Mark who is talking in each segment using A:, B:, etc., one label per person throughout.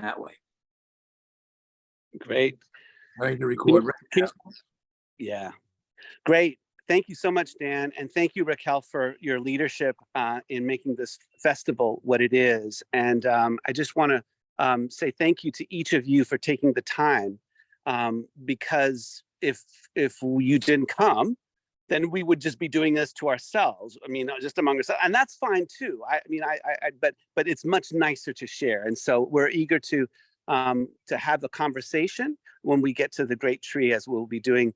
A: that way.
B: Great.
A: Ready to record right now.
B: Yeah, great. Thank you so much, Dan. And thank you, Raquel, for your leadership in making this festival what it is. And I just want to say thank you to each of you for taking the time, because if you didn't come, then we would just be doing this to ourselves. I mean, just among ourselves, and that's fine too. But it's much nicer to share. And so we're eager to have a conversation when we get to the great tree, as we'll be doing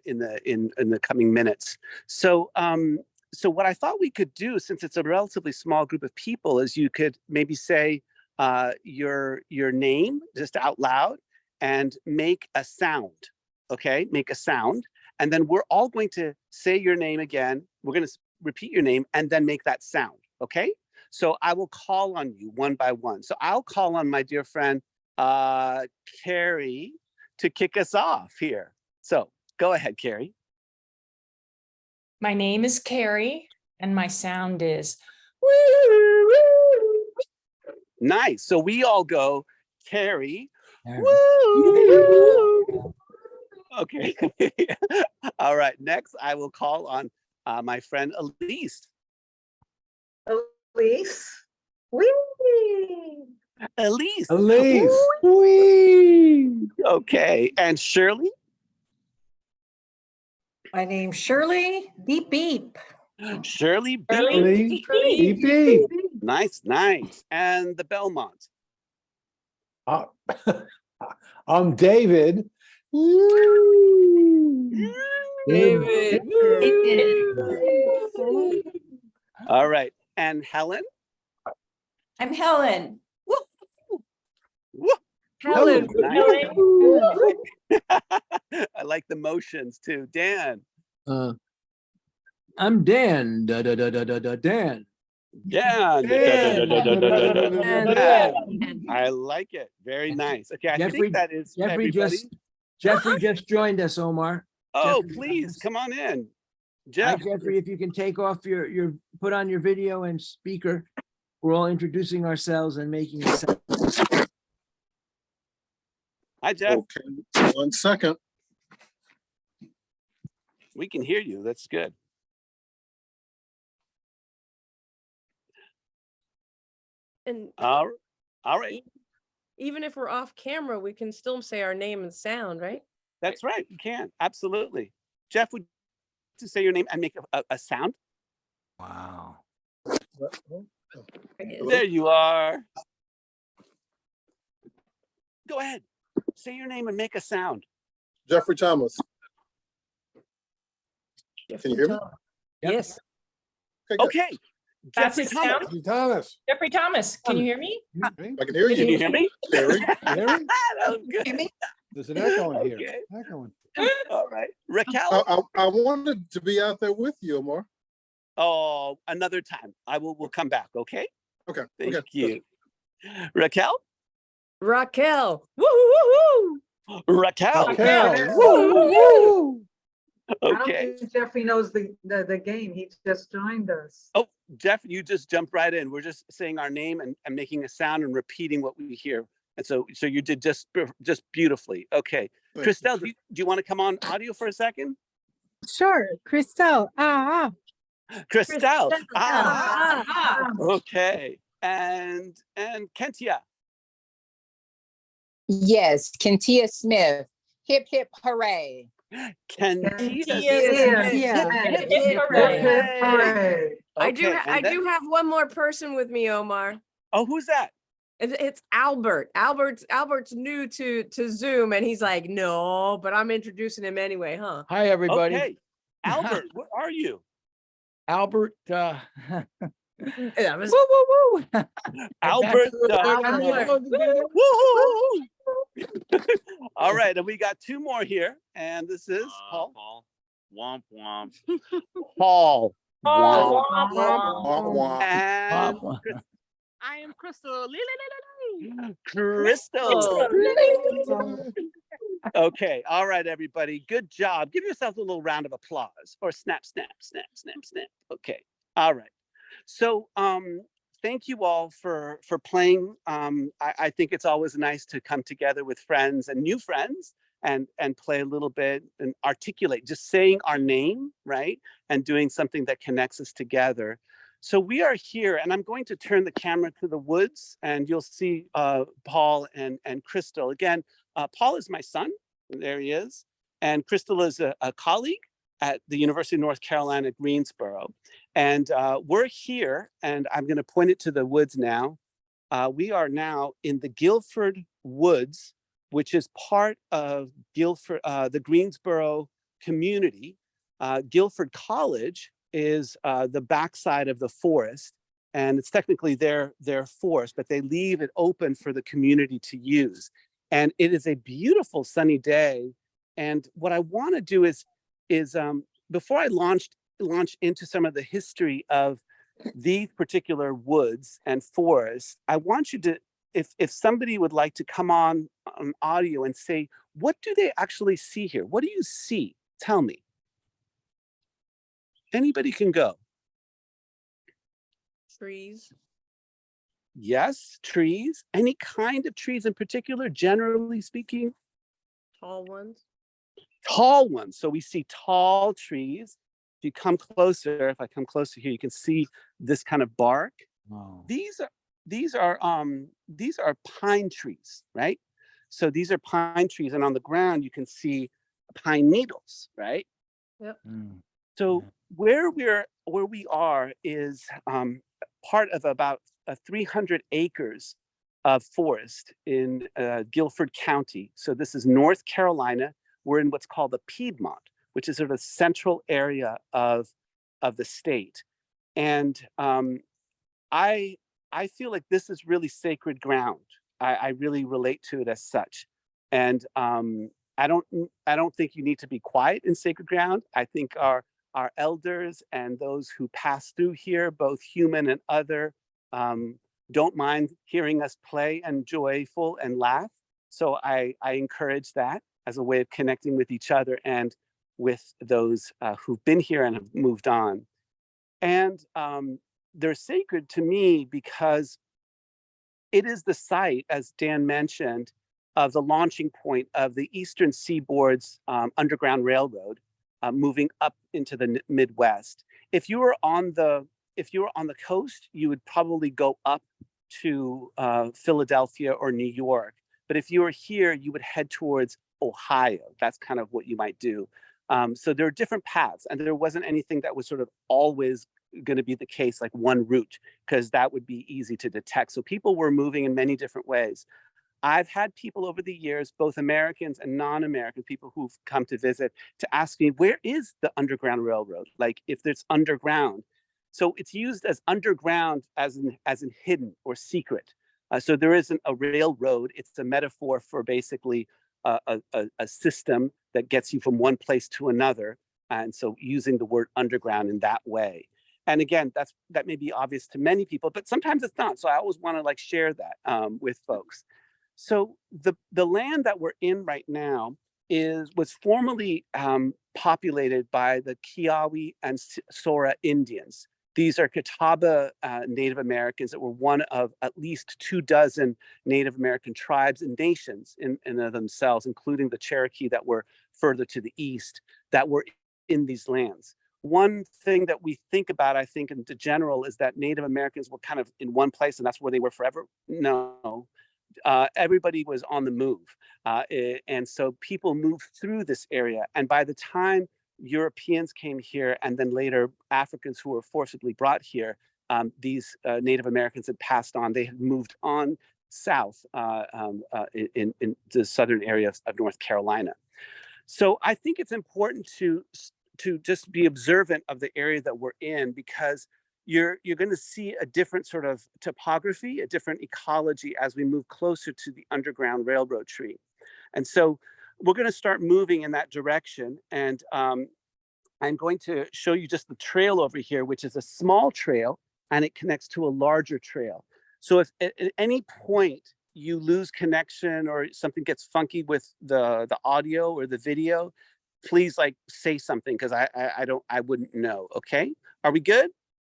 B: in the coming minutes. So what I thought we could do, since it's a relatively small group of people, is you could maybe say your name just out loud and make a sound. Okay, make a sound. And then we're all going to say your name again. We're going to repeat your name and then make that sound. Okay. So I will call on you one by one. So I'll call on my dear friend, Carrie, to kick us off here. So go ahead, Carrie.
C: My name is Carrie and my sound is woo, woo.
B: Nice. So we all go, Carrie,
A: There.
B: woo. Okay. All right. Next, I will call on my friend Elise.
D: Elise. Wee.
B: Elise.
A: Elise. Wee.
B: Okay. And Shirley.
D: My name's Shirley. Beep beep.
B: Shirley B.
A: Elise. Beep, beep.
B: Nice, nice. And the Belmont.
A: I'm David.
C: David.
B: All right. And Helen.
E: I'm Helen.
B: Woo.
C: Helen.
B: Nice. I like the motions too. Dan.
A: I'm Dan. Dan.
B: Yeah.
A: Dan.
B: I like it. Very nice. Okay, I
A: Jeffrey-
B: think that is everybody.
A: Jeffrey just joined us, Omar.
B: Oh,
A: Jeffrey,
B: please come on in,
A: Hi,
B: Jeff.
A: Jeffrey, if you can take off your put on your video and speaker. We're all introducing ourselves and making a sound.
B: Hi, Jeff.
F: Okay, 1 second.
B: We can hear you. That's good.
G: And
B: All right.
G: even if we're off camera, we can still say our name and sound, right?
B: That's right. You can. Absolutely. Jeff, would you like to say your name and make a sound?
A: Wow.
B: There you are. Go ahead. Say your name and make a sound.
F: Jeffrey Thomas. Can you hear me?
A: Yep.
G: Yes.
F: Okay, good.
B: Okay.
C: That's
B: Jeffrey
C: his
B: Thomas.
C: sound?
A: Thomas.
C: Jeffrey Thomas, can you hear me?
F: I can hear
B: Can you
F: you.
B: hear me?
F: Carrie.
B: That was good.
A: There's an echo in here.
B: Okay.
A: Echo in.
B: All right. Raquel.
F: I wanted to be out there with you, Omar.
B: Oh, another time. We'll come back. Okay.
F: Okay.
B: Thank
F: okay.
B: you. Raquel.
G: Raquel. Woo woo woo.
B: Raquel.
A: Raquel.
D: Woo, I don't
B: Okay.
D: think Jeffrey knows the game. He just joined us.
B: Oh, Jeff, you just jumped right in. We're just saying our name and making a sound and repeating what we hear. And so you did just beautifully. Okay.
F: Thank you.
B: Christelle, do you want to come on audio for a second?
H: Sure, Christelle.
B: Christelle.
G: Ah.
B: Okay. And Kentia.
I: Yes, Kentia Smith. Hip, hip, hooray.
B: Kentia.
D: Hooray.
G: I do
B: Okay, and then-
G: have one more person with me, Omar.
B: Oh, who's that?
G: It's Albert. Albert's new to Zoom, and he's like, no, but I'm introducing him anyway, huh?
A: Hi, everybody.
B: Okay. Albert, where are you?
A: Albert.
G: That was
A: Woo, woo, woo.
B: Albert.
G: Albert.
B: Woo! All right, and we got two more here, and this is Paul.
J: Paul. Womp womp.
B: Paul.
G: Oh,
F: Wah, wah.
B: And
J: I am Crystal.
B: Crystal. Okay, all right, everybody. Good job. Give yourself a little round of applause or snap, snap, snap, snap, snap. Okay, all right. So thank you all for playing. I think it's always nice to come together with friends and new friends and play a little bit and articulate, just saying our name, right? And doing something that connects us together. So we are here, and I'm going to turn the camera to the woods, and you'll see Paul and Crystal. Again, Paul is my son, there he is, and Crystal is a colleague at the University of North Carolina, Greensboro. And we're here, and I'm gonna point it to the woods now. We are now in the Guilford Woods, which is part of Guilford, the Greensboro community. Guilford College is the backside of the forest, and it's technically their forest, but they leave it open for the community to use. And it is a beautiful sunny day. And what I want to do is before I launch into some of the history of these particular woods and forests, I want you to, if somebody would like to come on audio and say, what do they actually see here? What do you see? Tell me. Anybody can go.
G: Trees.
B: Yes, trees. Any kind of trees in particular, generally speaking?
G: Tall ones.
B: Tall ones. So we see tall trees. If you come closer, if I come closer here, you can see this kind of bark.
A: Wow.
B: These are pine trees, right? So these are pine trees, and on the ground you can see pine needles, right?
G: Yep.
B: So where we are is part of about 300 acres of forest in Guilford County. So this is North Carolina. We're in what's called the Piedmont, which is sort of a central area of the state. And I feel like this is really sacred ground. I really relate to it as such. And I don't think you need to be quiet in sacred ground. I think our elders and those who pass through here, both human and other, don't mind hearing us play and joyful and laugh. So I encourage that as a way of connecting with each other and with those who've been here and have moved on. And they're sacred to me because it is the site, as Dan mentioned, of the launching point of the Eastern Seaboard's Underground Railroad, moving up into the Midwest. If you were on the coast, you would probably go up to Philadelphia or New York. But if you were here, you would head towards Ohio. That's kind of what you might do. So there are different paths, and there wasn't anything that was sort of always going to be the case, like one route, because that would be easy to detect. So people were moving in many different ways. I've had people over the years, both Americans and non-American people who've come to visit, to ask me, where is the Underground Railroad? Like, if there's underground. So it's used as underground as in hidden or secret. So there isn't a railroad. It's a metaphor for basically a system that gets you from one place to another. And so using the word underground in that way. And again, that may be obvious to many people, but sometimes it's not. So I always want to like share that with folks. So the land that we're in right now was formerly populated by the Kiowa and Sora Indians. These are Catawba Native Americans that were one of at least 24 Native American tribes and nations in themselves, including the Cherokee that were further to the east, that were in these lands. One thing that we think about, I think, in general, is that Native Americans were kind of in one place and that's where they were forever. No, everybody was on the move. And so people moved through this area. And by the time Europeans came here, and then later Africans who were forcibly brought here, these Native Americans had passed on. They had moved on south in the southern areas of North Carolina. So I think it's important to just be observant of the area that we're in, because you're going to see a different sort of topography, a different ecology as we move closer to the Underground Railroad tree. And so we're going to start moving in that direction. And I'm going to show you just the trail over here, which is a small trail, and it connects to a larger trail. So if at any point you lose connection or something gets funky with the audio or the video, please like say something, because I wouldn't know. Okay, are we good?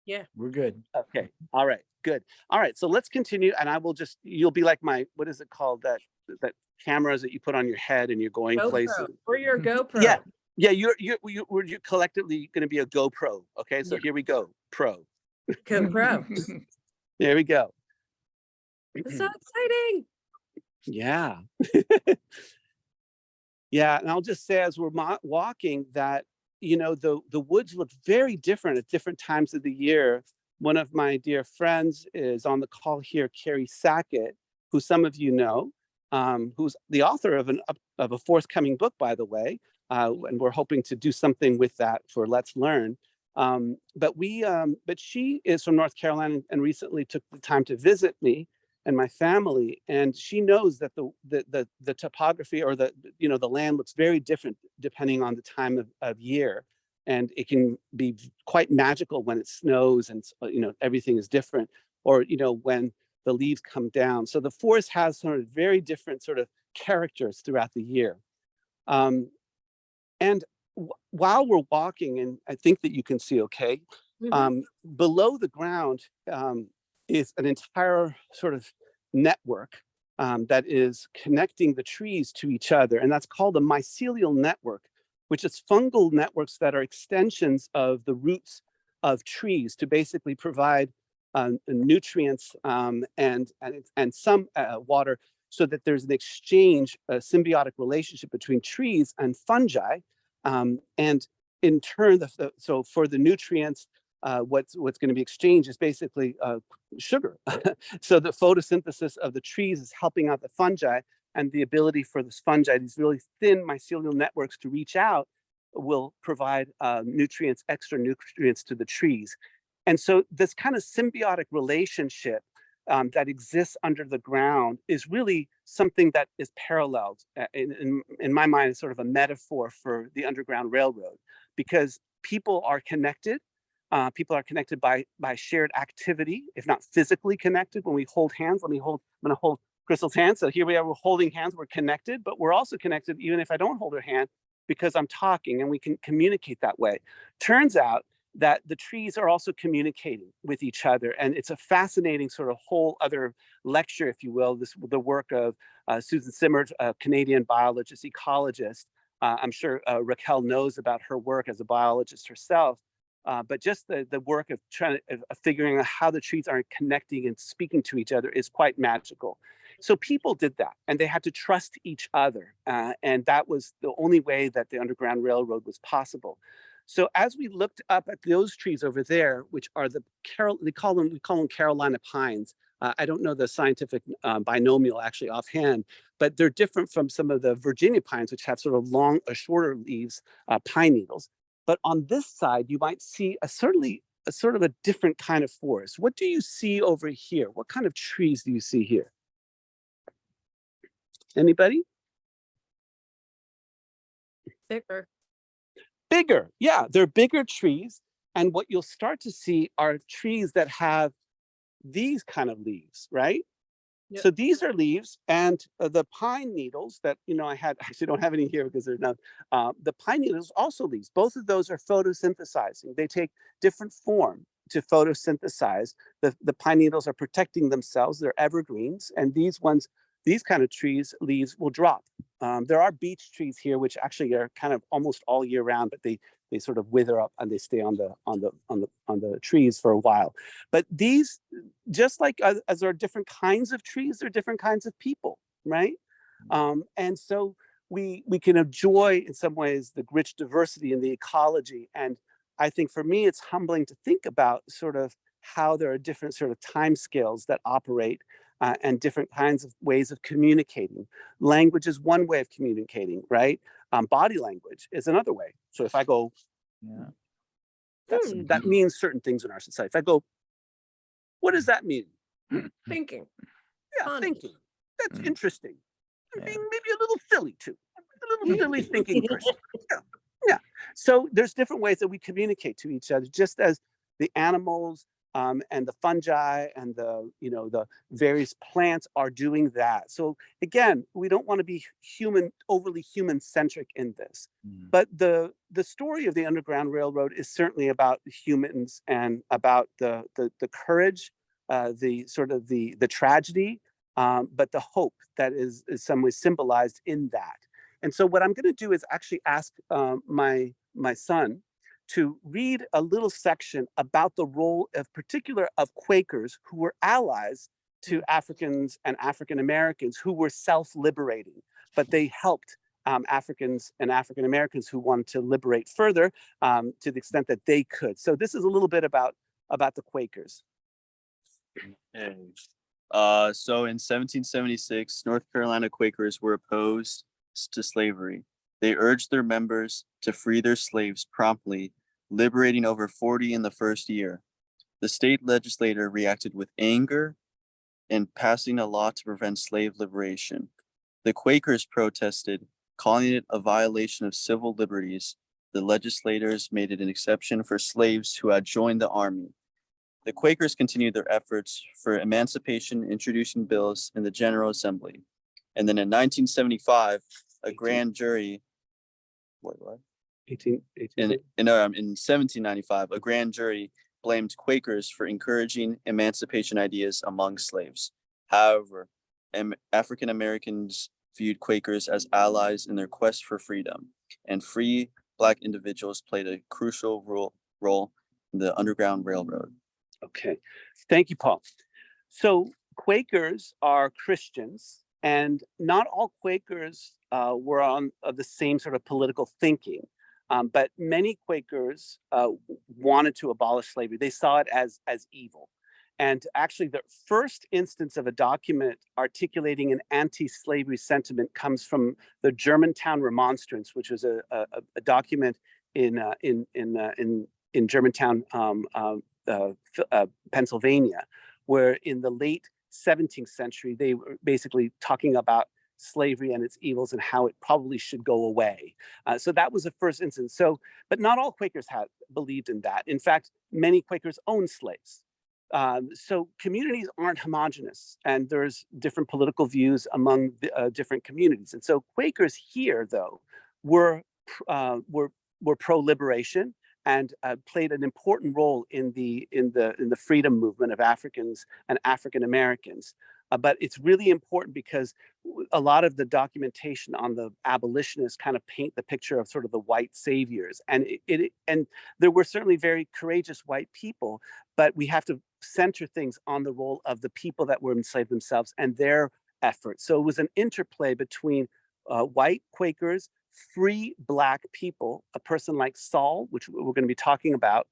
G: Yeah.
A: We're good.
B: Okay, all right, Good. All right. So let's continue, and I will just, you'll be like my, what is it called? That cameras that you put on your head and you're going places.
G: GoPro. Or your GoPro.
B: Yeah. Yeah. You're collectively going to be a GoPro. Okay. So
G: Yeah.
B: here we go. Pro.
G: GoPro.
B: There we go.
G: It's so exciting.
B: Yeah. Yeah. And I'll just say, as we're walking, that, you know, the woods look very different at different times of the year. One of my dear friends is on the call here, Carrie Sackett, who some of you know, who's the author of a forthcoming book, by the way. And we're hoping to do something with that for Let's Learn. But she is from North Carolina and recently took the time to visit me and my family, and she knows that the topography, or the land looks very different depending on the time of year, and it can be quite magical when it snows and everything is different, or when the leaves come down. So the forest has sort of very different sort of characters throughout the year. And while we're walking, and I think that you can see okay, below the ground is an entire sort of network that is connecting the trees to each other. And that's called a mycelial network, which is fungal networks that are extensions of the roots of trees to basically provide nutrients and some water, so that there's an exchange, a symbiotic relationship between trees and fungi. And in turn, so for the nutrients, what's going to be exchanged is basically sugar. So the photosynthesis of the trees is helping out the fungi, and the ability for this fungi, these really thin mycelial networks, to reach out will provide extra nutrients to the trees. And so this kind of symbiotic relationship that exists under the ground is really something that is paralleled in my mind. Is sort of a metaphor for the Underground Railroad, because people are connected. People are connected by shared activity, if not physically connected. When we hold hands, I'm going to hold Crystal's hand. So here we are, we're holding hands, we're connected, but we're also connected even if I don't hold her hand, because I'm talking, and we can communicate that way. Turns out that the trees are also communicating with each other. And it's a fascinating sort of whole other lecture, if you will, the work of Susan Simard, a Canadian biologist, ecologist. I'm sure Raquel knows about her work as a biologist herself. But just the work of figuring out how the trees are connecting and speaking to each other is quite magical. So people did that, and they had to trust each other. And that was the only way that the Underground Railroad was possible. So as we looked up at those trees over there, which are we call them Carolina pines. I don't know the scientific binomial actually offhand, but they're different from some of the Virginia pines, which have sort of shorter leaves, pine needles. But on this side, you might see a sort of a different kind of forest. What do you see over here? What kind of trees do you see here? Anybody?
G: Thicker.
B: Bigger. Yeah, they're bigger trees. And what you'll start to see are trees that have these kind of leaves, right? Yep. So these are leaves, and the pine needles that, I actually don't have any here because they're not, the pine needles also leaves. Both of those are photosynthesizing. They take different form to photosynthesize. The pine needles are protecting themselves. They're evergreens, and these kind of trees, leaves will drop. There are beech trees here, which actually are kind of almost all year round, but they sort of wither up and they stay on the trees for a while. But these, just like as there are different kinds of trees, there are different kinds of people, right? And so we can enjoy in some ways the rich diversity in the ecology. And I think for me, it's humbling to think about sort of how there are different sort of time scales that operate and different kinds of ways of communicating. Language is one way of communicating, right? Body language is another way. So if I go, that means certain things in our society. If I go, what does that mean?
G: Thinking.
B: Yeah,
G: Funny.
B: thinking. That's interesting. Maybe a little silly too. A little silly thinking person. Yeah. So there's different ways that we communicate to each other, just as the animals and the fungi and the various plants are doing that. So again, we don't want to be overly human centric in this, but the story of the Underground Railroad is certainly about humans and about the courage the sort of the tragedy, but the hope that is some way symbolized in that. And so what I'm going to do is actually ask my son to read a little section about the role of particular of Quakers who were allies to Africans and African Americans who were self-liberating, but they helped Africans and African Americans who wanted to liberate further to the extent that they could. So this is a little bit about the Quakers.
K: Okay. So in 1776, North Carolina Quakers were opposed to slavery. They urged their members to free their slaves promptly, liberating over 40 in the first year. The state legislature reacted with anger and passing a law to prevent slave liberation. The Quakers protested, calling it a violation of civil liberties. The legislators made it an exception for slaves who had joined the army. The Quakers continued their efforts for emancipation, introducing bills in the General Assembly. And then in 1975, a grand jury, in 1795, a grand jury blamed Quakers for encouraging emancipation ideas among slaves. However, African Americans viewed Quakers as allies in their quest for freedom, and free Black individuals played a crucial role in the Underground Railroad.
B: Okay, thank you, Paul. So Quakers are Christians, and not all Quakers were on the same sort of political thinking, but many Quakers wanted to abolish slavery. They saw it as evil. And actually, the first instance of a document articulating an anti-slavery sentiment comes from the Germantown Remonstrance, which was a document in Germantown, Pennsylvania, where in the late 17th century, they were basically talking about slavery and its evils and how it probably should go away. So that was the first instance. So, but not all Quakers believed in that. In fact, many Quakers owned slaves. So communities aren't homogenous, and there's different political views among the, different communities. And so Quakers here, though, were pro-liberation and played an important role in the freedom movement of Africans and African Americans. But it's really important because a lot of the documentation on the abolitionists kind of paint the picture of sort of the white saviors, and and there were certainly very courageous white people, but we have to center things on the role of the people that were enslaved themselves and their efforts. So it was an interplay between white Quakers, free Black people, a person like Saul, which we're going to be talking about,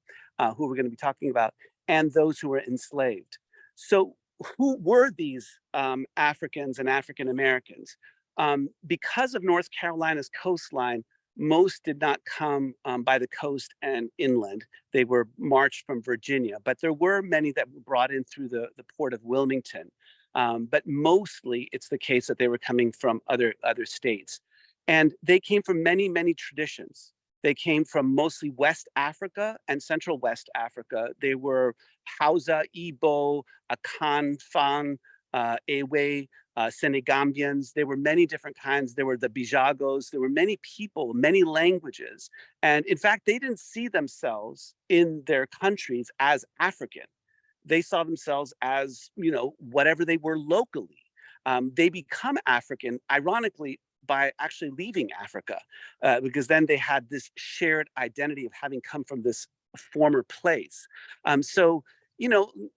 B: and those who were enslaved. So who were these Africans and African Americans? Because of North Carolina's coastline, most did not come by the coast and inland. They were marched from Virginia, but there were many that were brought in through the port of Wilmington. But mostly it's the case that they were coming from other states. And they came from many, many traditions. They came from mostly West Africa and Central West Africa. They were Hausa, Igbo, Akan, Fan, Ewe, Senegambians. There were many different kinds. There were the Bijagos. There were many people, many languages. And in fact, they didn't see themselves in their countries as African. They saw themselves as, whatever they were locally. They become African, ironically, by actually leaving Africa, because then they had this shared identity of having come from this former place. So,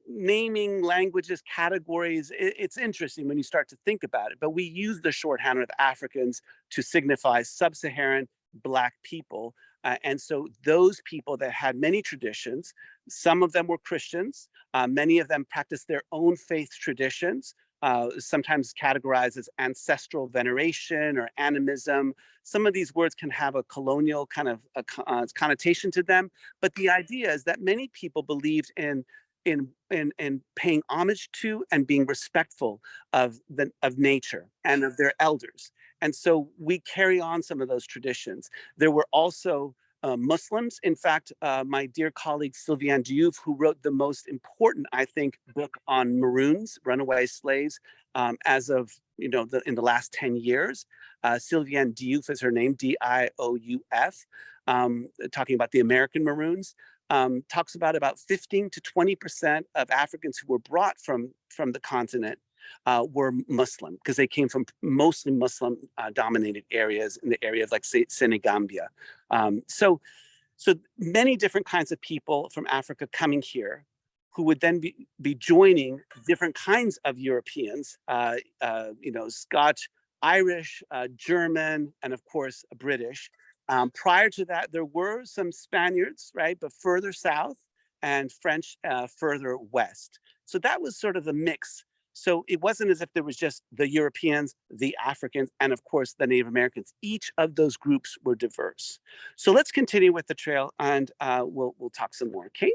B: naming languages, categories, it's interesting when you start to think about it, but we use the shorthand of Africans to signify sub-Saharan Black people. And so those people that had many traditions, some of them were Christians, many of them practiced their own faith traditions, sometimes categorized as ancestral veneration or animism. Some of these words can have a colonial kind of connotation to them, but the idea is that many people believed in paying homage to and being respectful of nature and of their elders. And so we carry on some of those traditions. There were also Muslims. In fact, my dear colleague Sylviane Diouf, who wrote the most important, I think, book on Maroons, runaway slaves, as of in the last 10 years. Sylviane Diouf is her name, Diouf, talking about the American Maroons. talks about 15 to 20% of Africans who were brought from the continent were Muslim, because they came from mostly Muslim dominated areas in the area of like Senegambia. So many different kinds of people from Africa coming here, who would then be joining different kinds of Europeans, Scotch, Irish, German, and of course, British. Prior to that, there were some Spaniards, right, but further south, and French further west. So that was sort of the mix. So it wasn't as if there was just the Europeans, the Africans, and of course, the Native Americans. Each of those groups were diverse. So let's continue with the trail, and we'll talk some more, okay?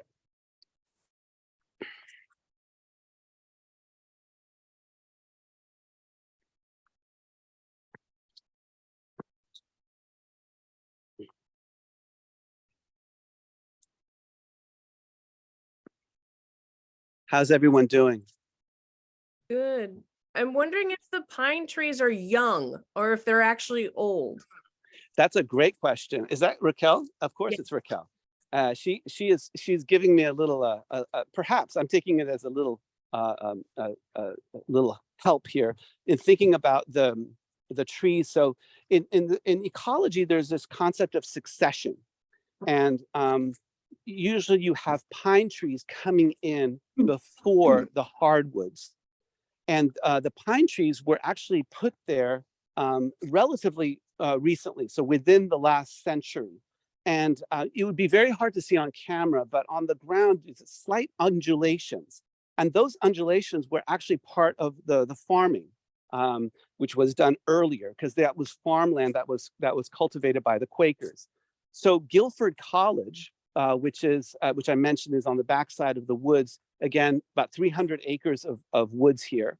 B: How's everyone doing?
G: Good. I'm wondering if the pine trees are young or if they're actually old.
B: That's a great question. Is that Raquel? Of course,
G: Yeah.
B: it's Raquel. She's giving me a little perhaps I'm taking it as a little help here in thinking about the trees. So in ecology, there's this concept of succession, and usually you have pine trees coming in before the hardwoods, and the pine trees were actually put there relatively recently, so within the last century. And it would be very hard to see on camera, but on the ground, there's slight undulations. And those undulations were actually part of the farming, which was done earlier, because that was farmland that was cultivated by the Quakers. So Guilford College, which I mentioned is on the backside of the woods, again, about 300 acres of woods here,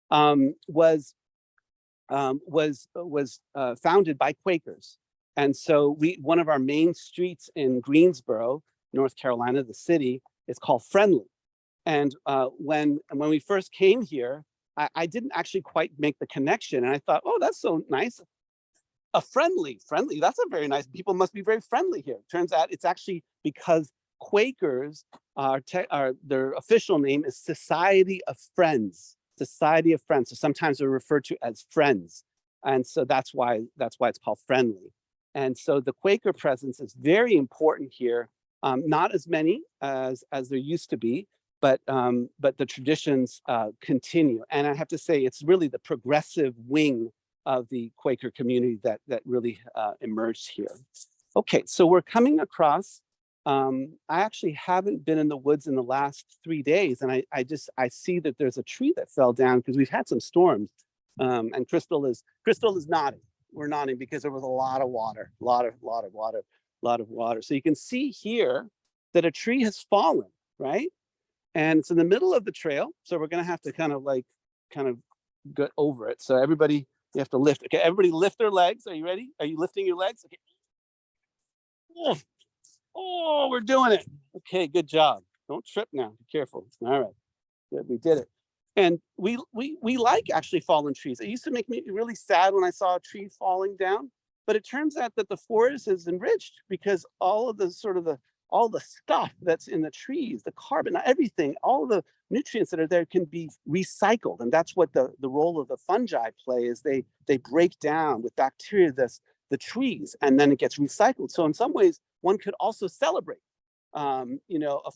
B: was founded by Quakers. And so one of our main streets in Greensboro, North Carolina, the city, is called Friendly. And when we first came here, I didn't actually quite make the connection. And I thought, oh, that's so nice. A friendly, that's a very nice, people must be very friendly here. Turns out it's actually because Quakers their official name is Society of Friends. Society of Friends. So sometimes they're referred to as friends. And so that's why it's called Friendly. And so the Quaker presence is very important here. Not as many as there used to be, but the traditions continue. And I have to say, it's really the progressive wing of the Quaker community that really emerged here. Okay, so we're coming across, I actually haven't been in the woods in the last 3 days, and I see that there's a tree that fell down because we've had some storms. And Crystal is nodding. We're nodding because there was a lot of water, a lot of water. So you can see here that a tree has fallen, right? And it's in the middle of the trail. So we're gonna have to kind of get over it. So everybody, you have to lift. Okay, everybody lift their legs. Are you ready? Are you lifting your legs? Okay. Oh, we're doing it. Okay, good job. Don't trip now. Be careful. All right, good, we did it. And we like actually fallen trees. It used to make me really sad when I saw a tree falling down, but it turns out that the forest is enriched because all of the all the stuff that's in the trees, the carbon, everything, all the nutrients that are there can be recycled. And that's what the role of the fungi play is. They break down with bacteria the trees, and then it gets recycled. So in some ways, one could also celebrate, a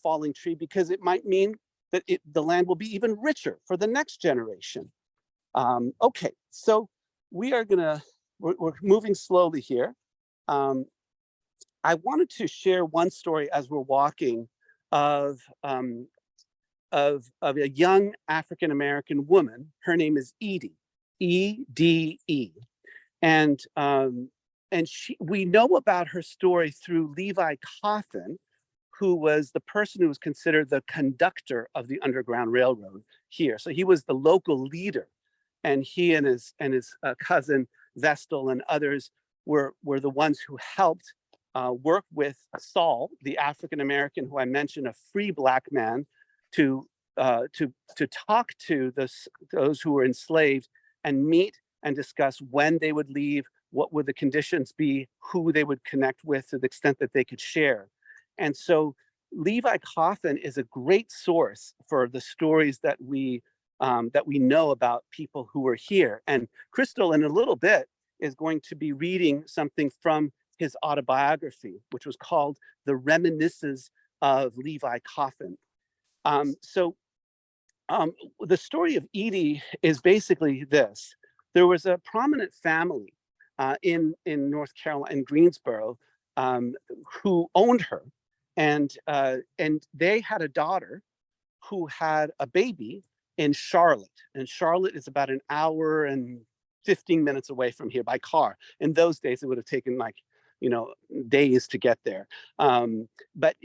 B: falling tree, because it might mean that the land will be even richer for the next generation. Okay, so we're moving slowly here. I wanted to share one story as we're walking of a young African-American woman. Her name is Edie, E-D-E. And we know about her story through Levi Coffin, who was the person who was considered the conductor of the Underground Railroad here. So he was the local leader, and he and his cousin Vestal and others were the ones who helped work with Saul, the African-American who I mentioned, a free Black man, to talk to those who were enslaved and meet and discuss when they would leave, what would the conditions be, who they would connect with to the extent that they could share. And so Levi Coffin is a great source for the stories that we know about people who were here. And Crystal, in a little bit, is going to be reading something from his autobiography, which was called The Reminiscences of Levi Coffin. The story of Edie is basically this. There was a prominent family in North Carolina, in Greensboro, who owned her. And they had a daughter who had a baby in Charlotte. And Charlotte is about an hour and 15 minutes away from here by car. In those days, it would have taken like, days to get there. But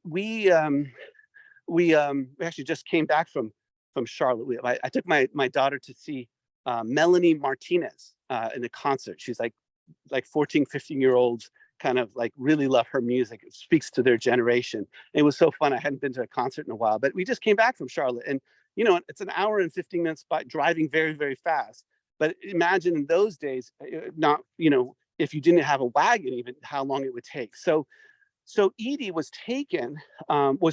B: we actually just came back from Charlotte. I took my daughter to see Melanie Martinez in a concert. She's like 14, 15-year-olds kind of like really love her music. It speaks to their generation. It was so fun. I hadn't been to a concert in a while, but we just came back from Charlotte, and it's an hour and 15 minutes by driving very, very fast. But imagine in those days, not, if you didn't have a wagon, even how long it would take. So Edie was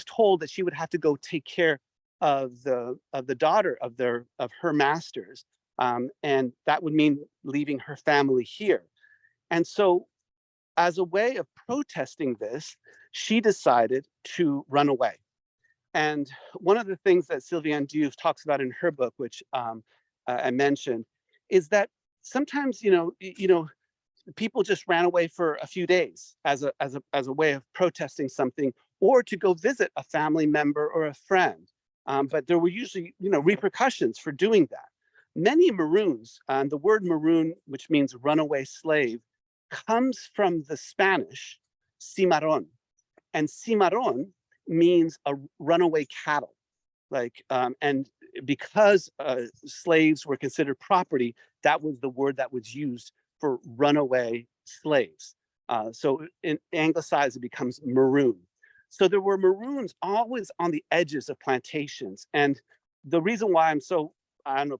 B: told that she would have to go take care of the daughter of her masters, and that would mean leaving her family here. And so, as a way of protesting this, she decided to run away. And one of the things that Sylviane Diouf talks about in her book, which I mentioned, is that sometimes people just ran away for a few days as a way of protesting something, or to go visit a family member or a friend. But there were usually repercussions for doing that. Many Maroons, the word maroon, which means runaway slave, comes from the Spanish cimarron, and cimarron means a runaway cattle. And because slaves were considered property, that was the word that was used for runaway slaves. So in anglicized, it becomes maroon. So there were Maroons always on the edges of plantations. And the reason why I'm so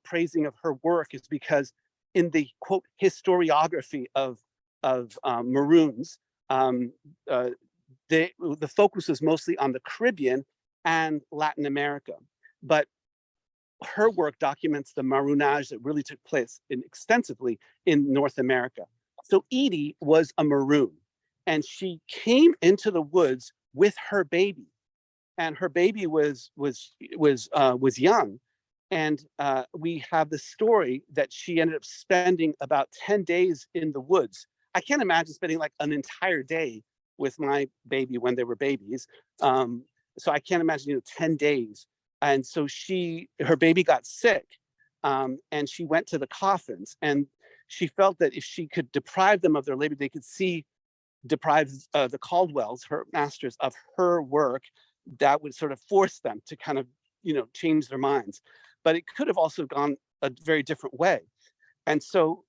B: praising of her work is because in the quote historiography of Maroons, the focus was mostly on the Caribbean and Latin America. But her work documents the Maroonage that really took place extensively in North America. So Edie was a Maroon, and she came into the woods with her baby, and her baby was young. And we have the story that she ended up spending about 10 days in the woods. I can't imagine spending like an entire day with my baby when they were babies. So I can't imagine, 10 days. And so her baby got sick, and she went to the coffins, and she felt that if she could deprive them of their labor, they could deprive the Caldwells, her masters, of her work. That would sort of force them to kind of, change their minds. But it could have also gone a very different way. And so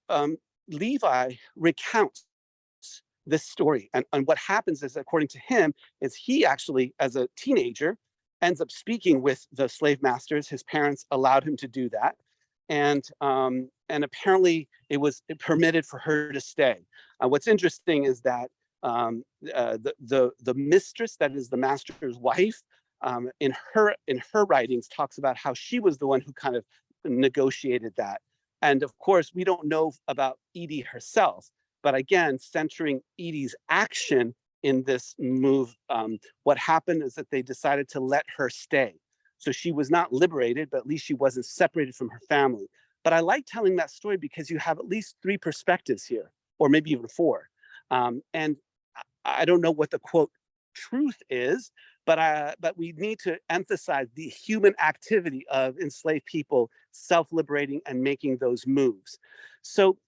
B: Levi recounts this story. And what happens is, according to him, is he actually, as a teenager, ends up speaking with the slave masters. His parents allowed him to do that. And apparently it was permitted for her to stay. What's interesting is that the mistress, that is the master's wife, in her writings talks about how she was the one who kind of negotiated that. And of course, we don't know about Edie herself, but again, centering Edie's action in this move, what happened is that they decided to let her stay. So she was not liberated, but at least she wasn't separated from her family. But I like telling that story because you have at least 3 perspectives here, or maybe even 4. And I don't know what the quote truth is, but we need to emphasize the human activity of enslaved people self-liberating and making those moves. So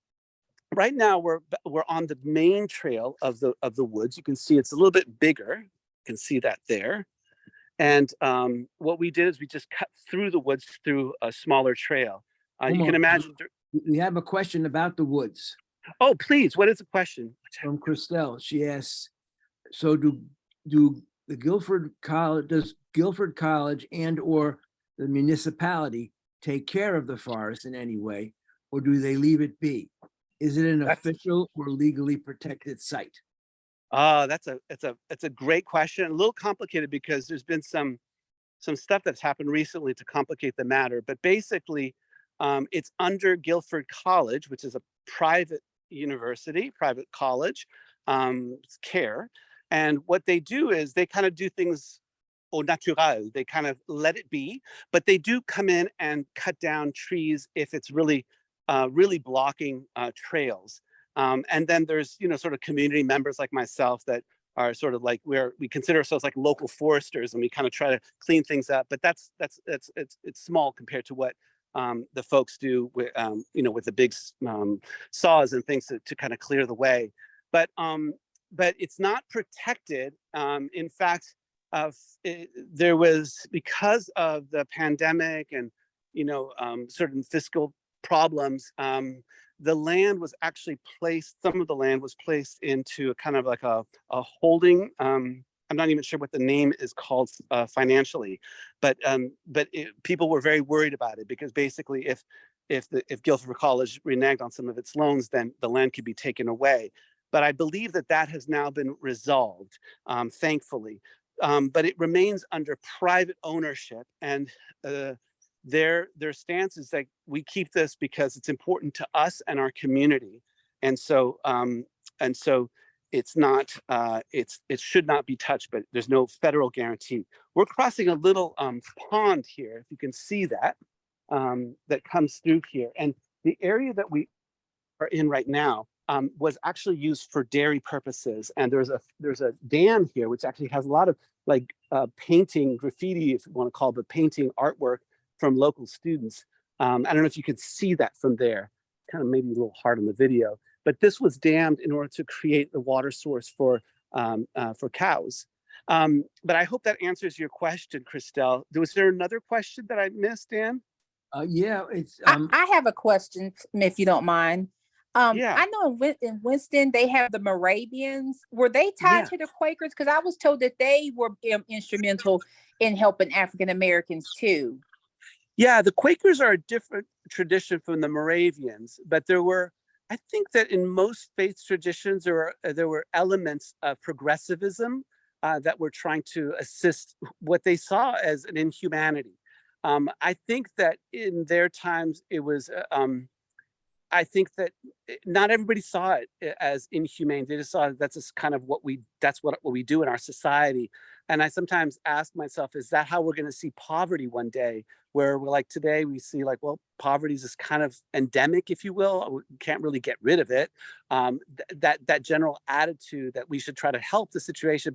B: right now we're on the main trail of the woods. You can see it's a little bit bigger. You can see that there. And what we did is we just cut through the woods through a smaller trail. You can imagine.
A: We have a question about the woods.
B: Oh, please. What is the question?
A: From Christelle. She asks, so do the Guilford College, does Guilford College and or the municipality take care of the forest in any way, or do they leave it be? Is it an official or legally protected site?
B: It's a great question. A little complicated because there's been some stuff that's happened recently to complicate the matter. But basically, it's under Guilford College, which is a private university, private college, care. And what they do is they kind of do things au naturel. They kind of let it be, but they do come in and cut down trees if it's really, really blocking trails. And then there's, sort of community members like myself that are sort of like we consider ourselves like local foresters, and we kind of try to clean things up. But it's small compared to what the folks do with with the big saws and things to kind of clear the way. But it's not protected. In fact, there was, because of the pandemic and certain fiscal problems, the land was actually placed, some of the land was placed into a kind of like a holding. I'm not even sure what the name is called financially, but people were very worried about it, because basically if Guilford College reneged on some of its loans, then the land could be taken away. But I believe that has now been resolved, thankfully. But it remains under private ownership, and their stance is that we keep this because it's important to us and our community, and so it's not it should not be touched, but there's no federal guarantee. We're crossing a little pond here, if you can see that, that comes through here, and the area that we are in right now was actually used for dairy purposes, and there's a dam here which actually has a lot of like painting, graffiti, if you want to call it, but painting artwork from local students. I don't know if you could see that from there. Kind of maybe a little hard on the video, but this was dammed in order to create the water source for cows. But I hope that answers your question, Christelle. Was there another question that I missed, Dan?
A: Yeah, it's
I: I have a question, if you don't mind.
B: Yeah.
I: I know in Winston they have the Moravians. Were they tied to the Quakers? Because I was told that they were instrumental in helping African Americans too.
B: Yeah, the Quakers are a different tradition from the Moravians, but I think that in most faith traditions there were elements of progressivism that were trying to assist what they saw as an inhumanity. I think that in their times it was. I think that not everybody saw it as inhumane. They just saw that's just kind of what we do in our society. And I sometimes ask myself, is that how we're going to see poverty one day? Where we're like today, we see like, well, poverty is just kind of endemic, if you will. We can't really get rid of it. That general attitude that we should try to help the situation,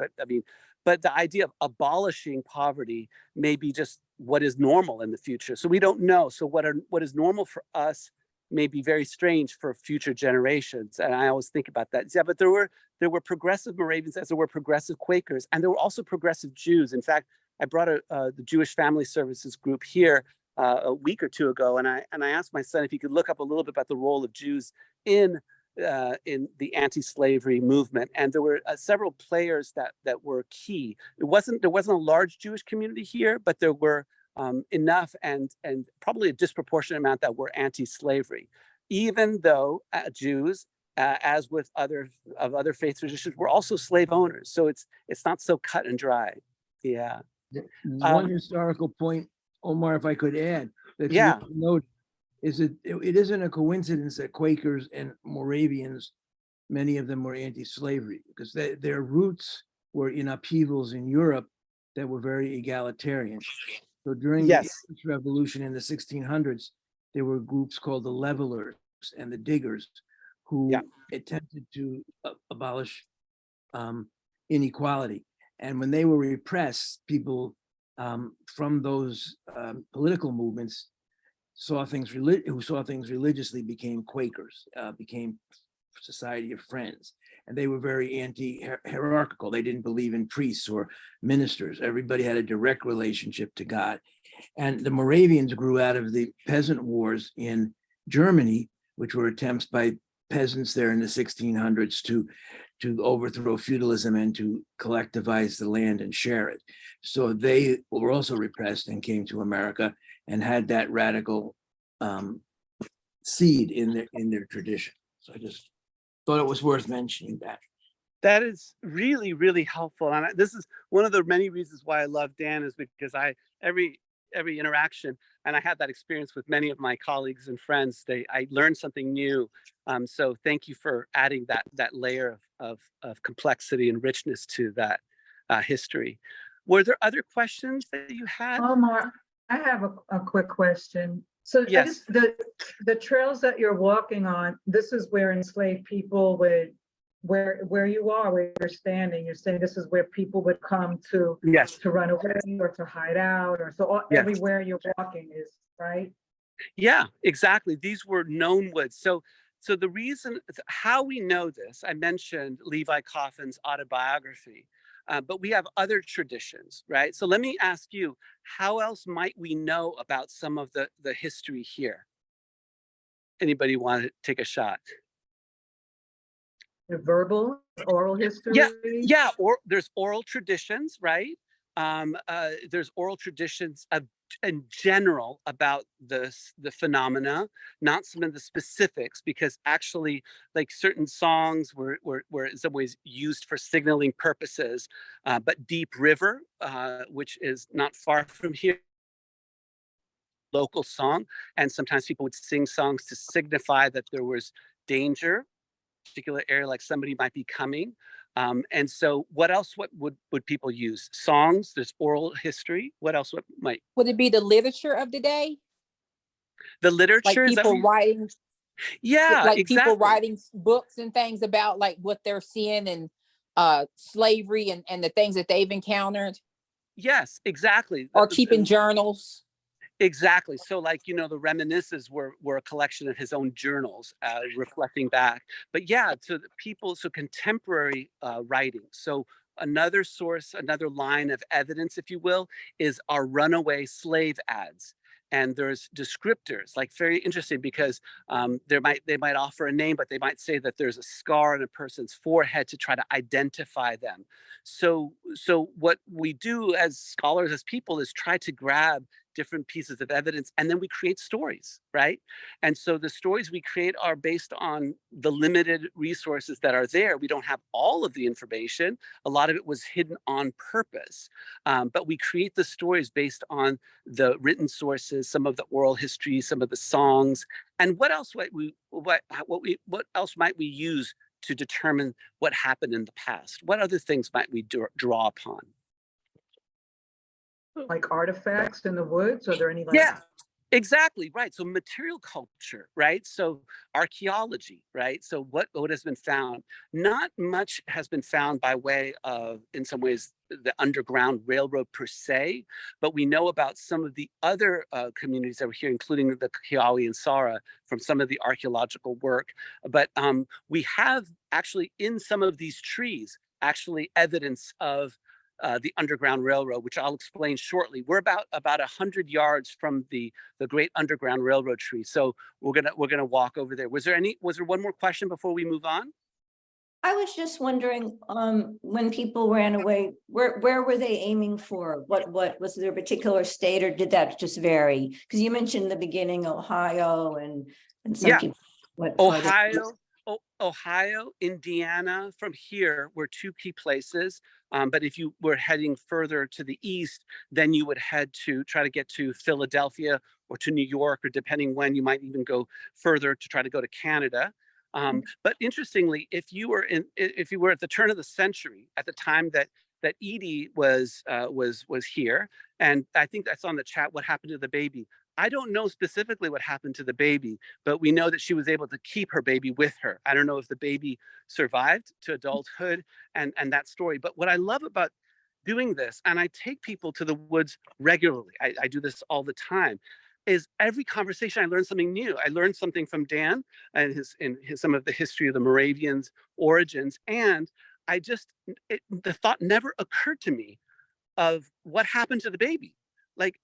B: but the idea of abolishing poverty may be just what is normal in the future. So we don't know. So what is normal for us may be very strange for future generations. And I always think about that. Yeah, but there were progressive Moravians as there were progressive Quakers, and there were also progressive Jews. In fact, I brought the Jewish Family Services group here a week or two ago, and I asked my son if he could look up a little bit about the role of Jews in the anti-slavery movement. And there were several players that were key. There wasn't a large Jewish community here, but there were enough and probably a disproportionate amount that were anti-slavery, even though Jews, as with other faith traditions, were also slave owners. So it's not so cut and dry. Yeah.
A: One historical point, Omar, if I could add, that's
B: Yeah.
A: worth note, is that it isn't a coincidence that Quakers and Moravians, many of them were anti-slavery, because their roots were in upheavals in Europe that were very egalitarian. So during the English Revolution in the 1600s, there were groups called the levelers and the diggers who attempted to abolish inequality. And when they were repressed, people from those political movements who saw things religiously became Quakers, became Society of Friends. And they were very anti-hierarchical. They didn't believe in priests or ministers. Everybody had a direct relationship to God. And the Moravians grew out of the peasant wars in Germany, which were attempts by peasants there in the 1600s to overthrow feudalism and to collectivize the land and share it. So they were also repressed and came to America and had that radical seed in their tradition. So I just thought it was worth mentioning that.
B: That is really, really helpful. And this is one of the many reasons why I love Dan, is because every interaction, and I had that experience with many of my colleagues and friends, I learned something new. So thank you for adding that layer of complexity and richness to that history. Were there other questions that you had?
D: Omar, I have a quick question. So
B: Yes.
D: the trails that you're walking on, this is where enslaved people would, where you are, where you're standing, you're saying this is where people would come to
B: Yes.
D: to run away or to hide out, or so
B: Yes.
D: everywhere you're walking is, right?
B: Yeah, exactly. These were known woods. So the reason how we know this, I mentioned Levi Coffin's autobiography, but we have other traditions, right? So let me ask you, how else might we know about some of the history here? Anybody want to take a shot?
D: The verbal, oral history.
B: Yeah, or there's oral traditions, right? There's oral traditions in general about the phenomena, not some of the specifics, because actually, like, certain songs were in some ways used for signaling purposes. But Deep River, which is not far from here, local song, and sometimes people would sing songs to signify that there was danger, particular area, like somebody might be coming. And so what else would people use? Songs, there's oral history. What else might?
I: Would it be the literature of the day?
B: The
I: Like
B: literature? Is that
I: people writing,
B: yeah,
I: like
B: exactly.
I: people writing books and things about like what they're seeing and slavery and the things that they've encountered,
B: Yes, exactly.
I: or keeping journals.
B: Exactly. So, like, the reminiscences were a collection of his own journals, reflecting back. But yeah, so contemporary writing. So another source, another line of evidence, if you will, is our runaway slave ads. And there's descriptors, like, very interesting, because they might offer a name, but they might say that there's a scar on a person's forehead to try to identify them. So what we do as scholars, as people, is try to grab different pieces of evidence, and then we create stories, right? And so the stories we create are based on the limited resources that are there. We don't have all of the information. A lot of it was hidden on purpose, but we create the stories based on the written sources, some of the oral history, some of the songs, and what else might we use to determine what happened in the past? What other things might we draw upon?
D: Like artifacts in the woods? Are there any like?
B: Yeah, exactly, right. So material culture, right? So archaeology, right? So what has been found? Not much has been found by way of, in some ways, the Underground Railroad per se, but we know about some of the other communities that were here, including the Kiowa and Sara, from some of the archaeological work. But we have actually, in some of these trees, actually evidence of the Underground Railroad, which I'll explain shortly. We're about 100 yards from the Great Underground Railroad tree, so we're gonna walk over there. Was there one more question before we move on?
E: I was just wondering, when people ran away, where were they aiming for? What was there a particular state, or did that just vary? Because you mentioned in the beginning Ohio and some people went farther.
B: Ohio, Indiana, from here were two key places. But if you were heading further to the east, then you would head to try to get to Philadelphia or to New York, or depending when, you might even go further to try to go to Canada. But interestingly, if you were at the turn of the century, at the time that Edie was here, and I think that's on the chat, what happened to the baby? I don't know specifically what happened to the baby, but we know that she was able to keep her baby with her. I don't know if the baby survived to adulthood and that story. But what I love about doing this, and I take people to the woods regularly, I do this all the time, is every conversation I learn something new. I learned something from Dan and some of the history of the Moravians' origins, and the thought never occurred to me of what happened to the baby. Like,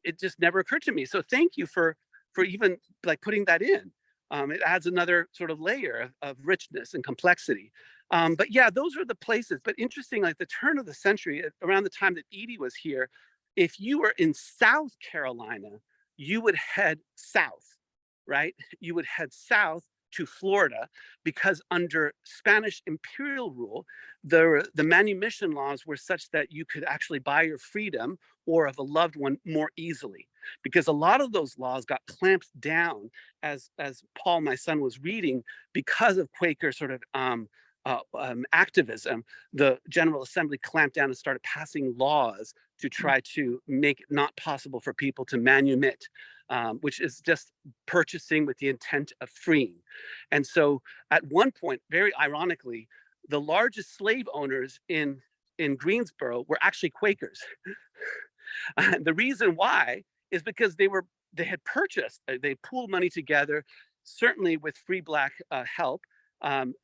B: it just never occurred to me. So thank you for even like putting that in. It adds another sort of layer of richness and complexity. But yeah, those are the places. But interesting, like the turn of the century, around the time that Edie was here, if you were in South Carolina, you would head south, right? You would head south to Florida because under Spanish imperial rule, the manumission laws were such that you could actually buy your freedom or of a loved one more easily, because a lot of those laws got clamped down as Paul, my son, was reading because of Quaker sort of activism. The General Assembly clamped down and started passing laws to try to make it not possible for people to manumit, which is just purchasing with the intent of freeing. And so at one point, very ironically, the largest slave owners in Greensboro were actually Quakers. And the reason why is because they had purchased, they pooled money together, certainly with free Black help, and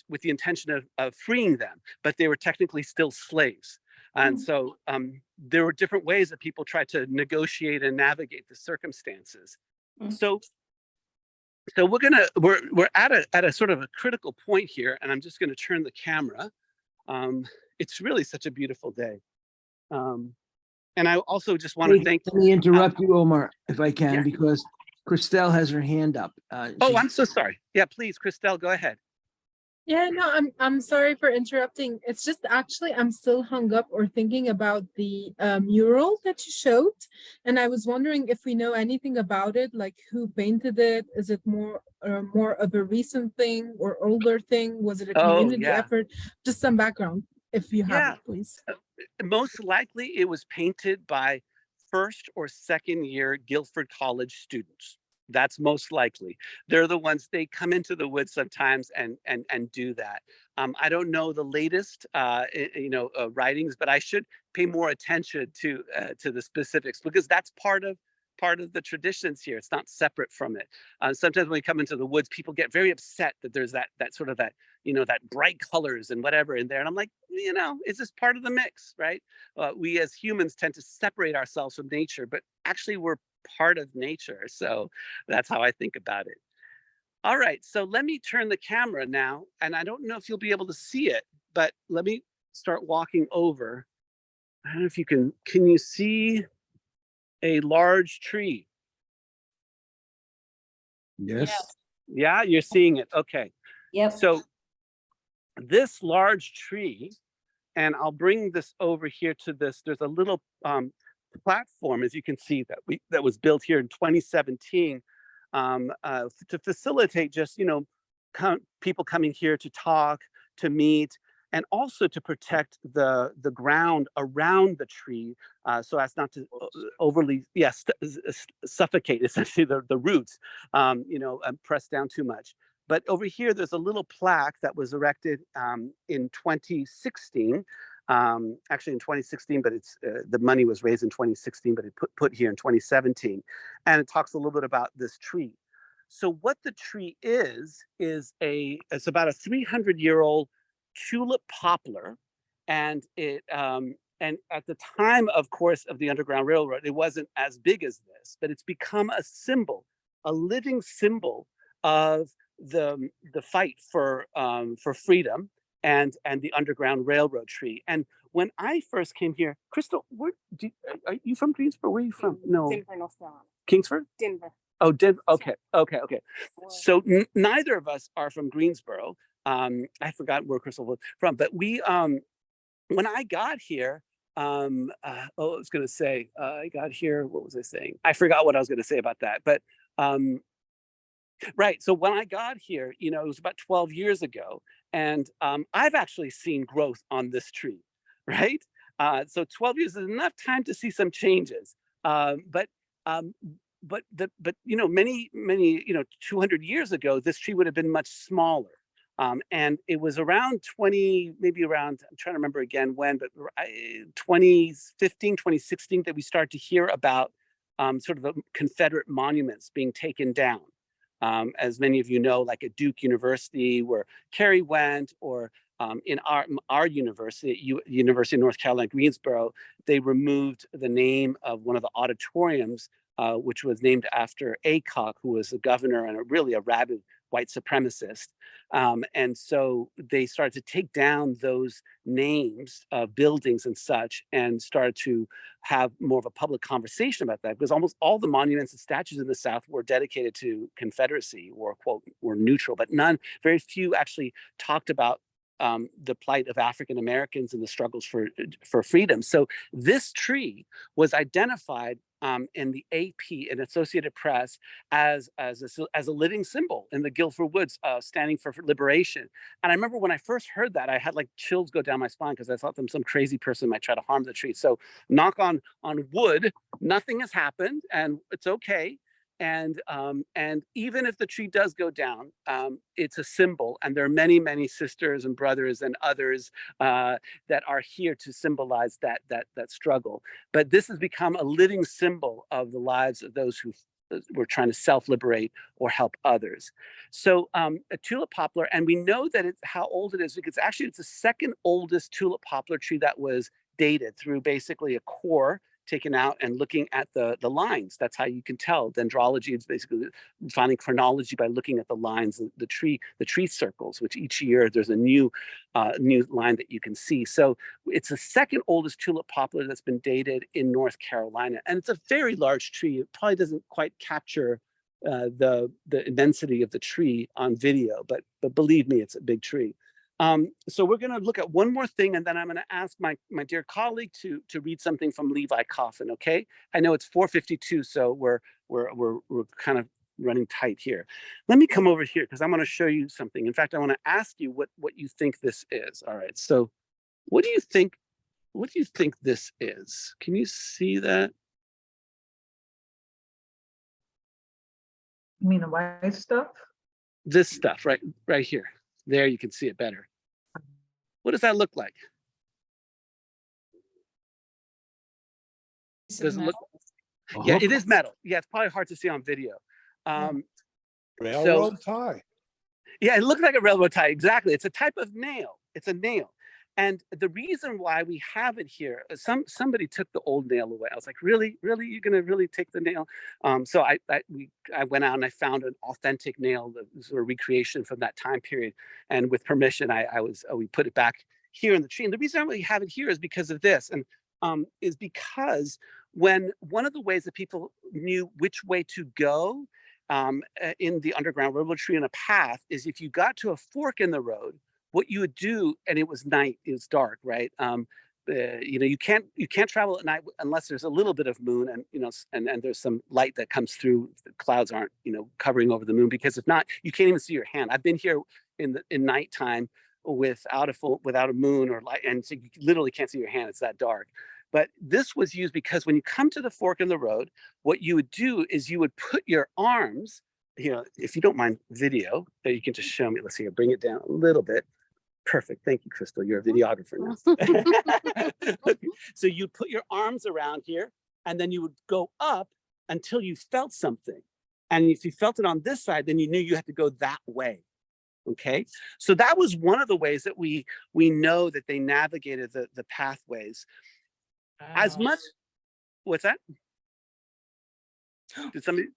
B: with the intention of freeing them, but they were technically still slaves. And so there were different ways that people tried to negotiate and navigate the circumstances. So we're at a sort of a critical point here, and I'm just going to turn the camera. It's really such a beautiful day. And I also just want to thank.
A: Let me interrupt you, Omar, if I can,
B: yeah.
A: because Christelle has her hand up.
B: Oh, I'm so sorry. Yeah, please, Christelle, go ahead.
H: Yeah, no, I'm sorry for interrupting. It's just actually I'm still hung up or thinking about the mural that you showed, and I was wondering if we know anything about it, like who painted it. Is it more of a recent thing or older thing? Was it a community effort? Just some background, if you have it, please.
B: Most likely, it was painted by first or second year Guilford College students. That's most likely. They're the ones, they come into the woods sometimes and do that. I don't know the latest, writings, but I should pay more attention to the specifics, because that's part of the traditions here. It's not separate from it. Sometimes when we come into the woods, people get very upset that there's that sort of that bright colors and whatever in there. And I'm like, is this part of the mix, right? We as humans tend to separate ourselves from nature, but actually we're part of nature. So that's how I think about it. All right, so let me turn the camera now, and I don't know if you'll be able to see it, but let me start walking over. I don't know if you can you see a large tree?
A: Yes.
B: Yeah, you're seeing it. Okay.
E: Yep.
B: So this large tree, and I'll bring this over here to this, there's a little platform, as you can see, that was built here in 2017 to facilitate just people coming here to talk, to meet, and also to protect the ground around the tree, so as not to overly suffocate essentially the roots, press down too much. But over here, there's a little plaque that was erected in 2016. Actually in 2016, but it's the money was raised in 2016, but it put here in 2017, and it talks a little bit about this tree. So what the tree is it's about a 300-year-old Tulip Poplar, and it and at the time, of course, of the Underground Railroad, it wasn't as big as this, but it's become a symbol, a living symbol of the fight for freedom and the Underground Railroad tree. And when I first came here, Crystal, are you from Greensboro? Where are you from? No.
J: Denver, North Carolina.
B: Kingsford?
J: Denver.
B: Oh, Denver. Okay. So neither of us are from Greensboro. I forgot where Crystal was from, but we, when I got here, I was going to say, I got here, what was I saying? I forgot what I was going to say about that, but, right. So when I got here, it was about 12 years ago, and I've actually seen growth on this tree, right? So 12 years is enough time to see some changes. But many 200 years ago, this tree would have been much smaller. And it was around I'm trying to remember again when, but 2015, 2016, that we started to hear about sort of the Confederate monuments being taken down. As many of you know, like at Duke University, where Carrie went, or in our university, University of North Carolina, Greensboro, they removed the name of one of the auditoriums, which was named after Aycock, who was a governor and really a rabid white supremacist. And so they started to take down those names of buildings and such, and started to have more of a public conversation about that, because almost all the monuments and statues in the South were dedicated to Confederacy, or quote, were neutral, but very few actually talked about the plight of African Americans and the struggles for freedom. So this tree was identified in the AP and Associated Press as a living symbol in the Guilford Woods, standing for liberation. And I remember when I first heard that, I had like chills go down my spine, because I thought some crazy person might try to harm the tree. So knock on wood, nothing has happened, and it's okay. And even if the tree does go down, it's a symbol, and there are many, many sisters and brothers and others that are here to symbolize that struggle. But this has become a living symbol of the lives of those who were trying to self-liberate or help others. So a tulip poplar, and we know that it's how old it is, because actually it's the second oldest tulip poplar tree that was dated through basically a core taken out and looking at the lines. That's how you can tell. Dendrology is basically finding chronology by looking at the lines, the tree circles, which each year there's a new line that you can see. So it's the second oldest tulip poplar that's been dated in North Carolina, and it's a very large tree. It probably doesn't quite capture the immensity of the tree on video, but believe me, it's a big tree. So we're going to look at one more thing, and then I'm going to ask my dear colleague to read something from Levi Coffin. Okay, I know it's 4:52, so we're kind of running tight here. Let me come over here, because I want to show you something. In fact, I want to ask you what you think this is. All right, so what do you think this is? Can you see that?
D: You mean the white stuff?
B: This stuff right here. There, you can see it better. What does that look like? Does it look? Yeah, it is metal. Yeah, it's probably hard to see on video.
F: Railroad tie.
B: Yeah, it looks like a railroad tie. Exactly. It's a type of nail. It's a nail. And the reason why we have it here, somebody took the old nail away. I was like, really? You're gonna really take the nail? So I went out and I found an authentic nail, sort of recreation from that time period. And with permission, we put it back here in the tree. And the reason we have it here is because of this, and is because when one of the ways that people knew which way to go in the Underground Railroad tree in a path is if you got to a fork in the road, what you would do, and it was night, it was dark, right? You can't travel at night unless there's a little bit of moon, and and there's some light that comes through. The clouds aren't covering over the moon, because if not, you can't even see your hand. I've been here in nighttime without a moon or light, and so you literally can't see your hand. It's that dark. But this was used because when you come to the fork in the road, what you would do is you would put your arms. If you don't mind video, you can just show me. Let's see. I'll bring it down a little bit. Perfect. Thank you, Crystal. You're a videographer now. Okay. So you put your arms around here, and then you would go up until you felt something. And if you felt it on this side, then you knew you had to go that way. Okay. So that was one of the ways that we know that they navigated the pathways. As much. What's that? Did somebody?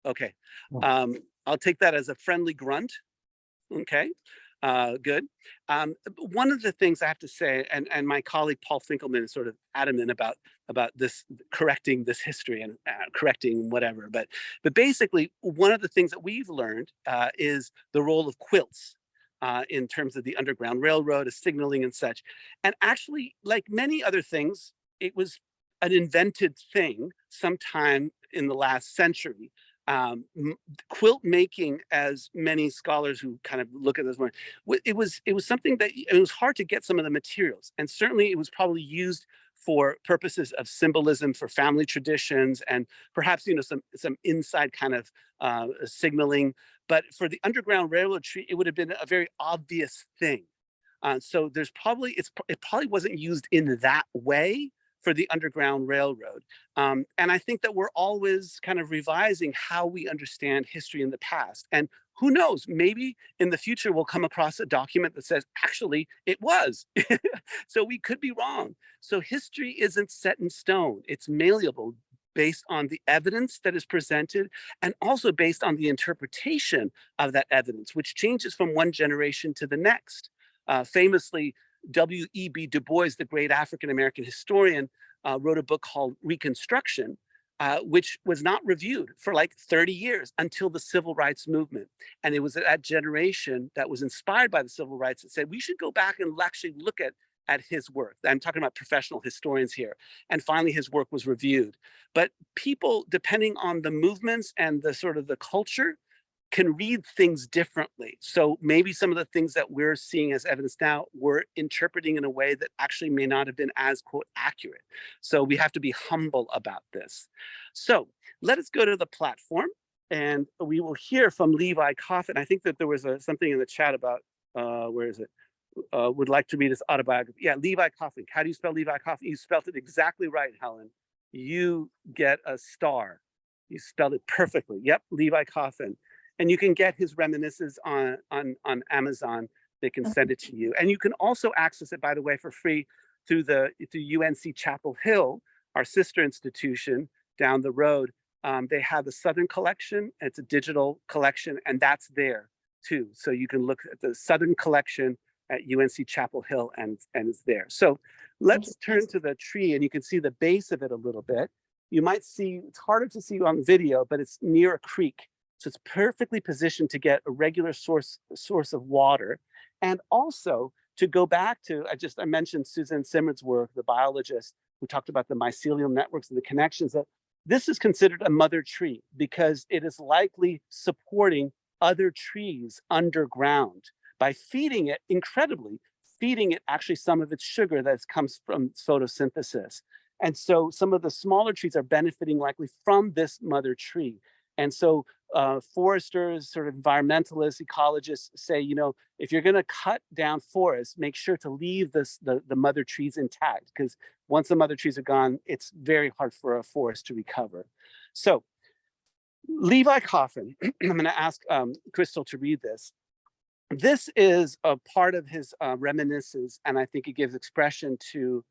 B: Okay. I'll take that as a friendly grunt. Okay. Good. One of the things I have to say, and my colleague Paul Finkelman is sort of adamant about this, correcting this history and correcting whatever. But basically, one of the things that we've learned is the role of quilts in terms of the Underground Railroad, signaling and such. And actually, like many other things, it was an invented thing sometime in the last century. Quilt making, as many scholars who kind of look at this more, it was something that it was hard to get some of the materials, and certainly it was probably used for purposes of symbolism, for family traditions, and perhaps some inside kind of signaling. But for the Underground Railroad tree, it would have been a very obvious thing. So there's probably it probably wasn't used in that way for the Underground Railroad. And I think that we're always kind of revising how we understand history in the past. And who knows, maybe in the future we'll come across a document that says, actually, it was. So we could be wrong. So history isn't set in stone. It's malleable based on the evidence that is presented and also based on the interpretation of that evidence, which changes from one generation to the next. Famously, W.E.B. Du Bois, the great African-American historian, wrote a book called Reconstruction, which was not reviewed for like 30 years until the civil rights movement. And it was that generation that was inspired by the civil rights that said, we should go back and actually look at his work. I'm talking about professional historians here. And finally, his work was reviewed. But people, depending on the movements and the sort of the culture, can read things differently. So maybe some of the things that we're seeing as evidence now, we're interpreting in a way that actually may not have been as, quote, accurate. So we have to be humble about this. So let us go to the platform and we will hear from Levi Coffin. I think that there was something in the chat about, where is it? Would like to read his autobiography. Yeah, Levi Coffin. How do you spell Levi Coffin? You spelled it exactly right, Helen. You get a star. You spelled it perfectly. Yep, Levi Coffin. And you can get his reminiscences on Amazon. They can send it to you. And you can also access it, by the way, for free through UNC Chapel Hill, our sister institution down the road. They have the Southern Collection. It's a digital collection, and that's there too. So you can look at the Southern Collection at UNC Chapel Hill, and it's there. So let's turn to the tree, and you can see the base of it a little bit. You might see, it's harder to see on video, but it's near a creek. So it's perfectly positioned to get a regular source of water. And also to go back to, I mentioned Susan Simard's work, the biologist who talked about the mycelial networks and the connections, that this is considered a mother tree because it is likely supporting other trees underground by feeding it, incredibly, feeding it actually some of its sugar that comes from photosynthesis. And so some of the smaller trees are benefiting likely from this mother tree. And so foresters, sort of environmentalists, ecologists say, you know, if you're going to cut down forests, make sure to leave the mother trees intact, because once the mother trees are gone, it's very hard for a forest to recover. So Levi Coffin, I'm going to ask Crystal to read this. This is a part of his reminiscences, and I think it gives expression to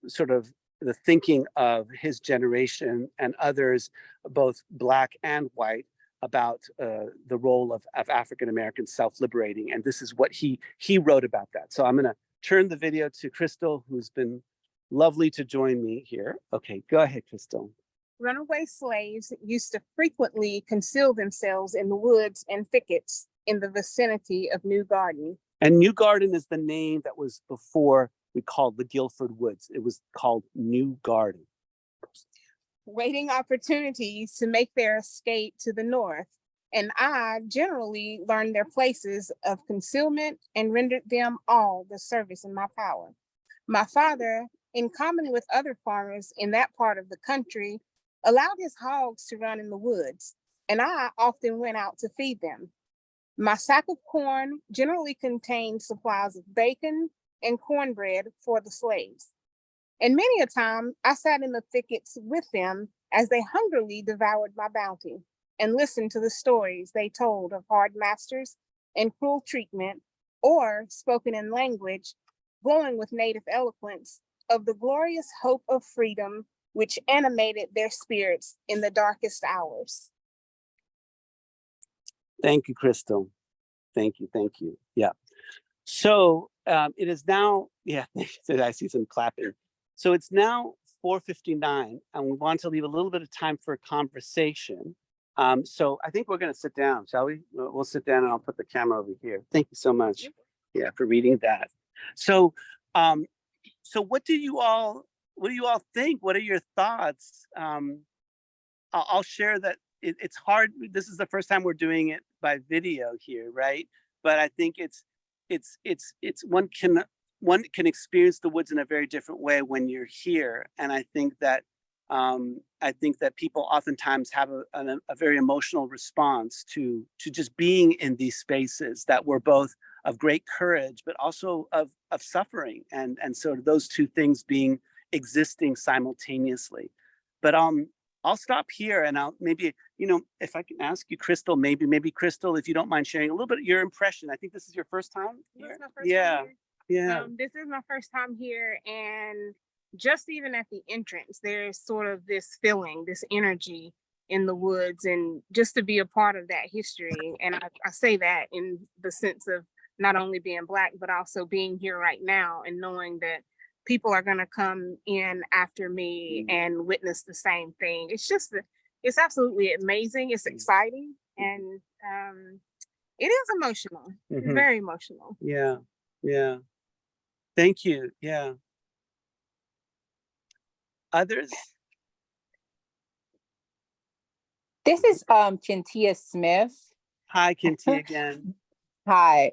B: sort of the thinking of his generation and others, both Black and white, about the role of African-American self-liberating. And this is what he wrote about that. So I'm gonna turn the video to Crystal, who's been lovely to join me here. Okay, go ahead, Crystal.
L: Runaway slaves used to frequently conceal themselves in the woods and thickets in the vicinity of New Garden.
B: And New Garden is the name that was before we called the Guilford Woods. It was called New Garden.
L: Waiting opportunities to make their escape to the north, and I generally learned their places of concealment and rendered them all the service in my power. My father, in common with other farmers in that part of the country, allowed his hogs to run in the woods, and I often went out to feed them. My sack of corn generally contained supplies of bacon and cornbread for the slaves. And many a time I sat in the thickets with them as they hungrily devoured my bounty and listened to the stories they told of hard masters and cruel treatment, or spoken in language glowing with native eloquence of the glorious hope of freedom which animated their spirits in the darkest hours.
B: Thank you, Crystal. Thank you. Yeah. So it is now, yeah, I see some clapping. So it's now 4:59, and we want to leave a little bit of time for conversation. So I think we're going to sit down, shall we? We'll sit down, and I'll put the camera over here. Thank you so much, yeah, for reading that. So, so what do you all think? What are your thoughts? I'll share that it's hard. This is the first time we're doing it by video here, right? But I think it's one can experience the woods in a very different way when you're here, and I think that people oftentimes have a very emotional response to just being in these spaces that were both of great courage, but also of suffering, and so those two things existing simultaneously. But I'll stop here, and I'll maybe, if I can ask you, Crystal, maybe Crystal, if you don't mind sharing a little bit of your impression. I think this is your first time here.
L: This is my first time here.
B: Yeah.
L: This is my first time here, and just even at the entrance, there's sort of this feeling, this energy in the woods, and just to be a part of that history. And I say that in the sense of not only being Black, but also being here right now and knowing that people are going to come in after me and witness the same thing. It's just, it's absolutely amazing. It's exciting. And it is emotional. It's very emotional.
B: Yeah. Yeah. Thank you. Yeah. Others?
I: This is Kentia Smith.
B: Hi, Kinty again.
I: Hi.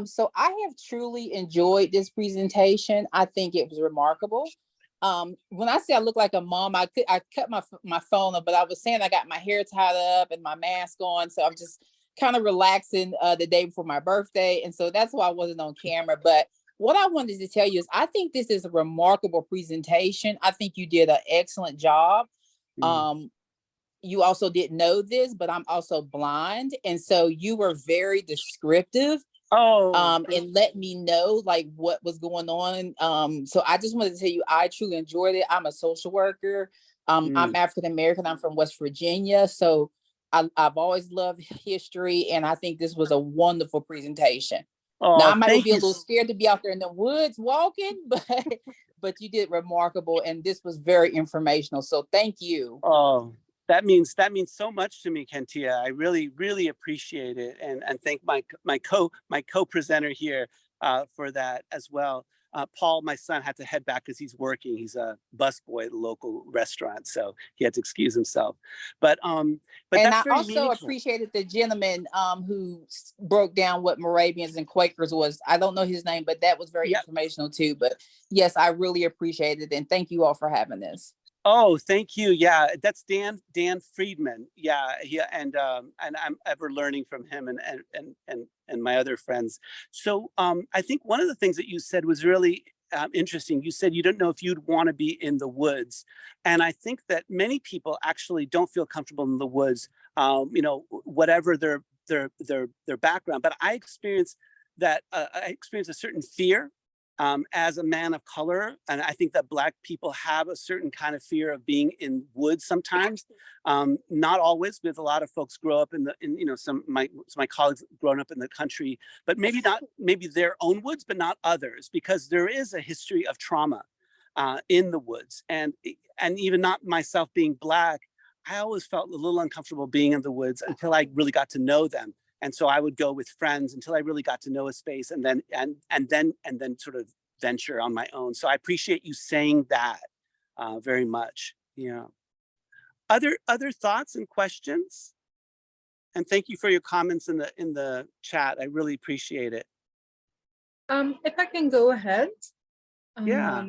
I: So I have truly enjoyed this presentation. I think it was remarkable. When I say I look like a mom, I cut my phone up, but I was saying I got my hair tied up and my mask on, so I'm just kind of relaxing the day before my birthday, and so that's why I wasn't on camera. But what I wanted to tell you is I think this is a remarkable presentation. I think you did an excellent job. You also didn't know this, but I'm also blind, and so you were very descriptive. And let me know like what was going on. So I just wanted to tell you, I truly enjoyed it. I'm a social worker. I'm African American. I'm from West Virginia. So I've always loved history, and I think this was a wonderful presentation. Now I might be a little scared to be out there in the woods walking, but you did remarkable, and this was very informational. So thank you.
B: Oh, that means so much to me, Kentia. I really, really appreciate it, and thank my co-presenter here for that as well. Paul, my son, had to head back because he's working. He's a busboy at a local restaurant, so he had to excuse himself. But
I: and
B: that's
I: I
B: very
I: also
B: meaningful.
I: appreciated the gentleman who broke down what Moravians and Quakers was. I don't know his name, but that was very informational too. But yes, I really appreciate it, and thank you all for having this.
B: Oh, thank you. Yeah, that's Dan Friedman. Yeah, and I'm ever learning from him and my other friends. So I think one of the things that you said was really interesting. You said you don't know if you'd want to be in the woods, and I think that many people actually don't feel comfortable in the woods. Whatever their background, but I experienced that. I experienced a certain fear. As a man of color, and I think that Black people have a certain kind of fear of being in woods sometimes. Not always, because a lot of folks grow up some of my colleagues grown up in the country, but maybe their own woods, but not others, because there is a history of trauma in the woods, and even not myself being Black, I always felt a little uncomfortable being in the woods until I really got to know them. And so I would go with friends until I really got to know a space, and then sort of venture on my own. So I appreciate you saying that very much. Yeah. Other thoughts and questions? And thank you for your comments in the chat. I really appreciate it.
H: If I can go ahead.
B: Yeah.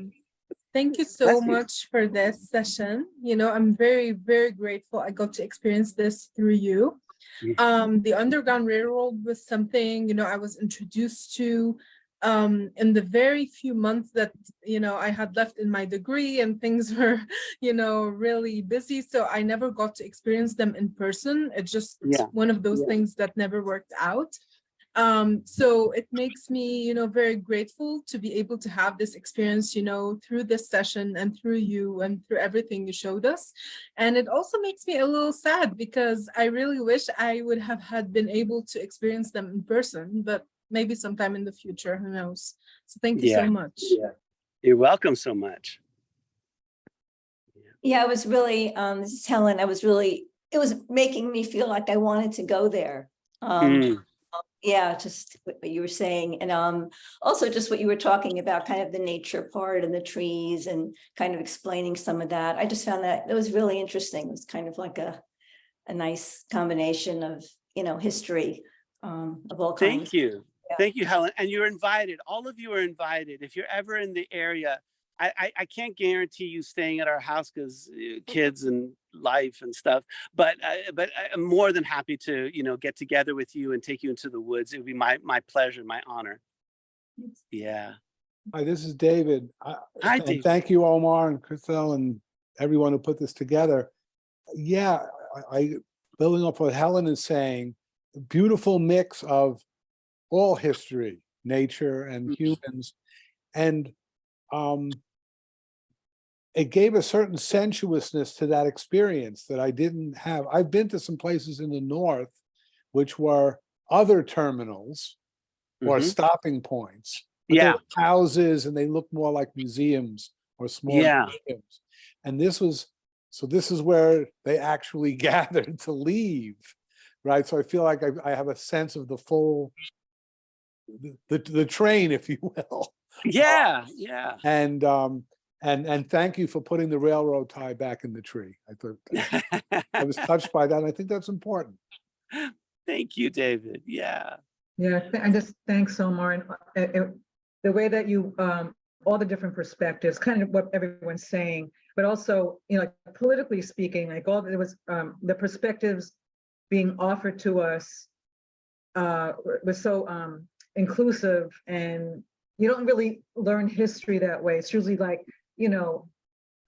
H: Thank you so much for this session. I'm very, very grateful I got to experience this through you. The Underground Railroad was something, I was introduced to in the very few months that, I had left in my degree, and things were, really busy. So I never got to experience them in person. It's just one of those things that never worked out. So it makes me, very grateful to be able to have this experience, through this session and through you and through everything you showed us. And it also makes me a little sad because I really wish I would have been able to experience them in person, but maybe sometime in the future, who knows? So thank you so much.
B: Yeah. You're welcome so much.
E: Yeah, I was really, this is Helen, it was making me feel like I wanted to go there. Yeah, just what you were saying. And also just what you were talking about, kind of the nature part and the trees and kind of explaining some of that. I just found that it was really interesting. It was kind of like a nice combination of, history of all kinds.
B: Thank you. Yeah. Thank you, Helen. And you're invited. All of you are invited. If you're ever in the area, I can't guarantee you staying at our house because kids and life and stuff, but I'm more than happy to, get together with you and take you into the woods. It would be my pleasure, my honor. Yeah.
M: Hi, this is David.
B: Hi,
M: and
B: David.
M: Thank you, Omar and Crystal and everyone who put this together. Yeah, I building up what Helen is saying, a beautiful mix of all history, nature and humans. And it gave a certain sensuousness to that experience that I didn't have. I've been to some places in the north, which were other terminals or
B: Mhm.
M: stopping points. But they
B: Yeah.
M: were houses and they looked more like museums or small
B: Yeah.
M: museums. And this is where they actually gathered to leave, right? So I feel like I have a sense of the full, the train, if you will.
B: Yeah. Yeah.
M: And thank you for putting the railroad tie back in the tree. I thought I was touched by that. And I think that's important.
B: Thank you, David. Yeah.
D: Yeah, I just thanks Omar, and the way that you all the different perspectives, kind of what everyone's saying, but also, you know, like, politically speaking, like all there was the perspectives being offered to us was so inclusive, and you don't really learn history that way. It's usually like, you know,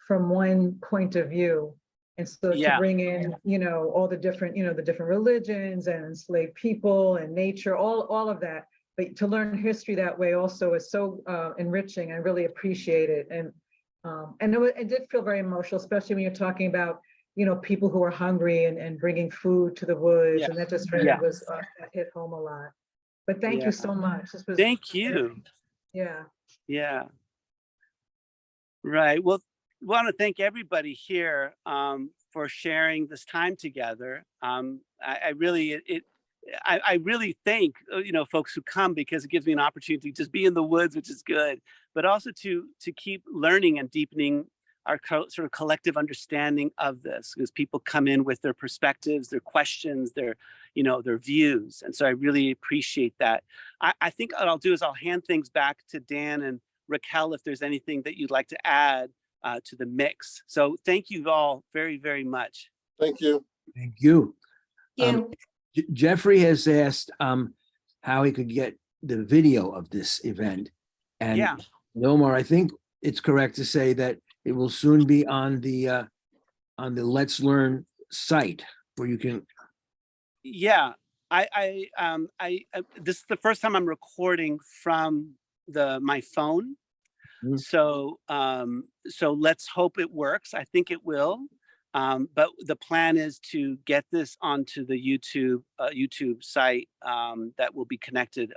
D: from one point of view. And so to
B: Yeah.
D: bring in, you know, all the different, you know, the different religions and enslaved people and nature, all of that. But to learn history that way also is so enriching. I really appreciate it. And it did feel very emotional, especially when you're talking about, you know, people who are hungry and bringing food to the woods.
B: Yeah.
D: And that just really
B: Yeah.
D: was, that hit home a lot. But thank
B: Yeah.
D: you so much. This was,
B: Thank you.
D: yeah.
B: Yeah. Right. Well, want to thank everybody here for sharing this time together. I really thank you know, folks who come, because it gives me an opportunity to just be in the woods, which is good, but also to keep learning and deepening our sort of collective understanding of this, because people come in with their perspectives, their questions, their, you know, their views, and so I really appreciate that. I think what I'll do is I'll hand things back to Dan and Raquel if there's anything that you'd like to add to the mix. So thank you all very, very much.
F: Thank you.
A: Thank you.
E: You.
A: Jeffrey has asked how he could get the video of this event. And
B: Yeah.
A: Omar, I think it's correct to say that it will soon be on the Let's Learn site where you can.
B: Yeah, this is the first time I'm recording from my phone.
A: Mhm.
B: So let's hope it works. I think it will. But the plan is to get this onto the YouTube site that will be connected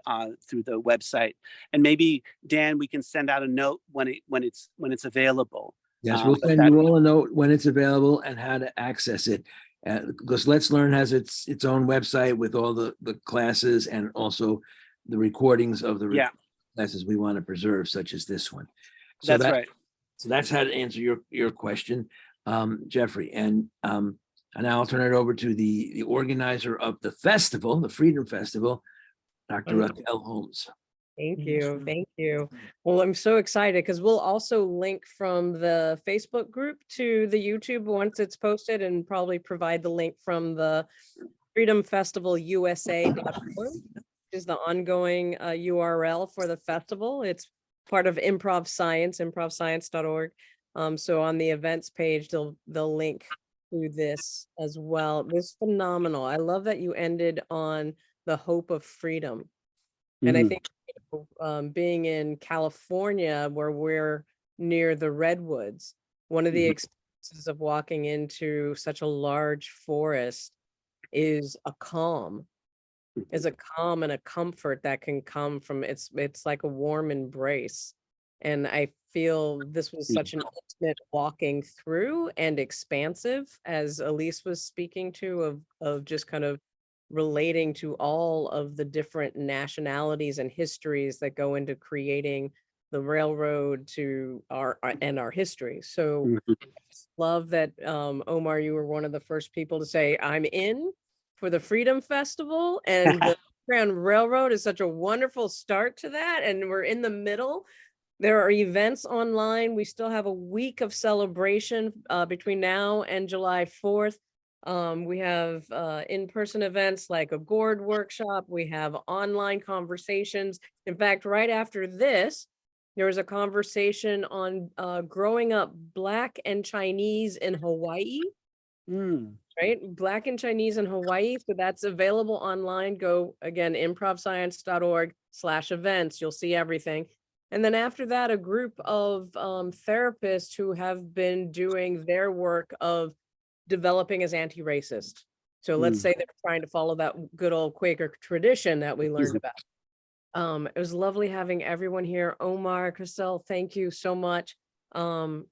B: through the website. And maybe Dan, we can send out a note when it's available.
A: Yes, we'll send you all a note when it's available and how to access it. Because Let's Learn has its own website with all the classes and also the recordings of the classes we want to preserve, such as this one. So
B: that's right.
A: So that's how to answer your question, Jeffrey. And now I'll turn it over to the organizer of the festival, the Freedom Festival, Dr. Raquel Holmes.
G: Thank you. Thank you. Well, I'm so excited because we'll also link from the Facebook group to the YouTube once it's posted, and probably provide the link from the Freedom Festival USA.org, which is the ongoing URL for the festival. It's part of ImprovScience, improvscience.org. So on the events page, they'll link to this as well. It was phenomenal. I love that you ended on the hope of freedom. And I think being in California, where we're near the redwoods, one of the experiences of walking into such a large forest is a calm, and a comfort that can come from it's like a warm embrace. And I feel this was such an intimate walking through and expansive, as Elise was speaking to, of just kind of relating to all of the different nationalities and histories that go into creating the railroad to our history. So I just love that, Omar, you were one of the first people to say, I'm in for the Freedom Festival, and the Underground Railroad is such a wonderful start to that. And we're in the middle. There are events online. We still have a week of celebration between now and July 4th. We have in-person events like a gourd workshop. We have online conversations. In fact, right after this, there was a conversation on growing up Black and Chinese in Hawaii. Right? Black and Chinese in Hawaii. So that's available online. Go again, improvscience.org/events. You'll see everything. And then after that, a group of therapists who have been doing their work of developing as anti-racist. So let's say they're trying to follow that good old Quaker tradition that we learned about. It was lovely having everyone here. Omar, Chriselle, thank you so much. I'm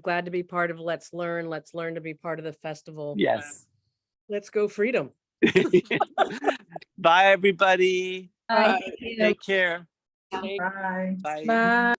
G: glad to be part of Let's Learn. Let's learn to be part of the festival.
B: Yes.
G: Let's go freedom.
B: Bye, everybody.
E: Bye.
B: Take care.
D: Bye.
B: Bye.
H: Bye.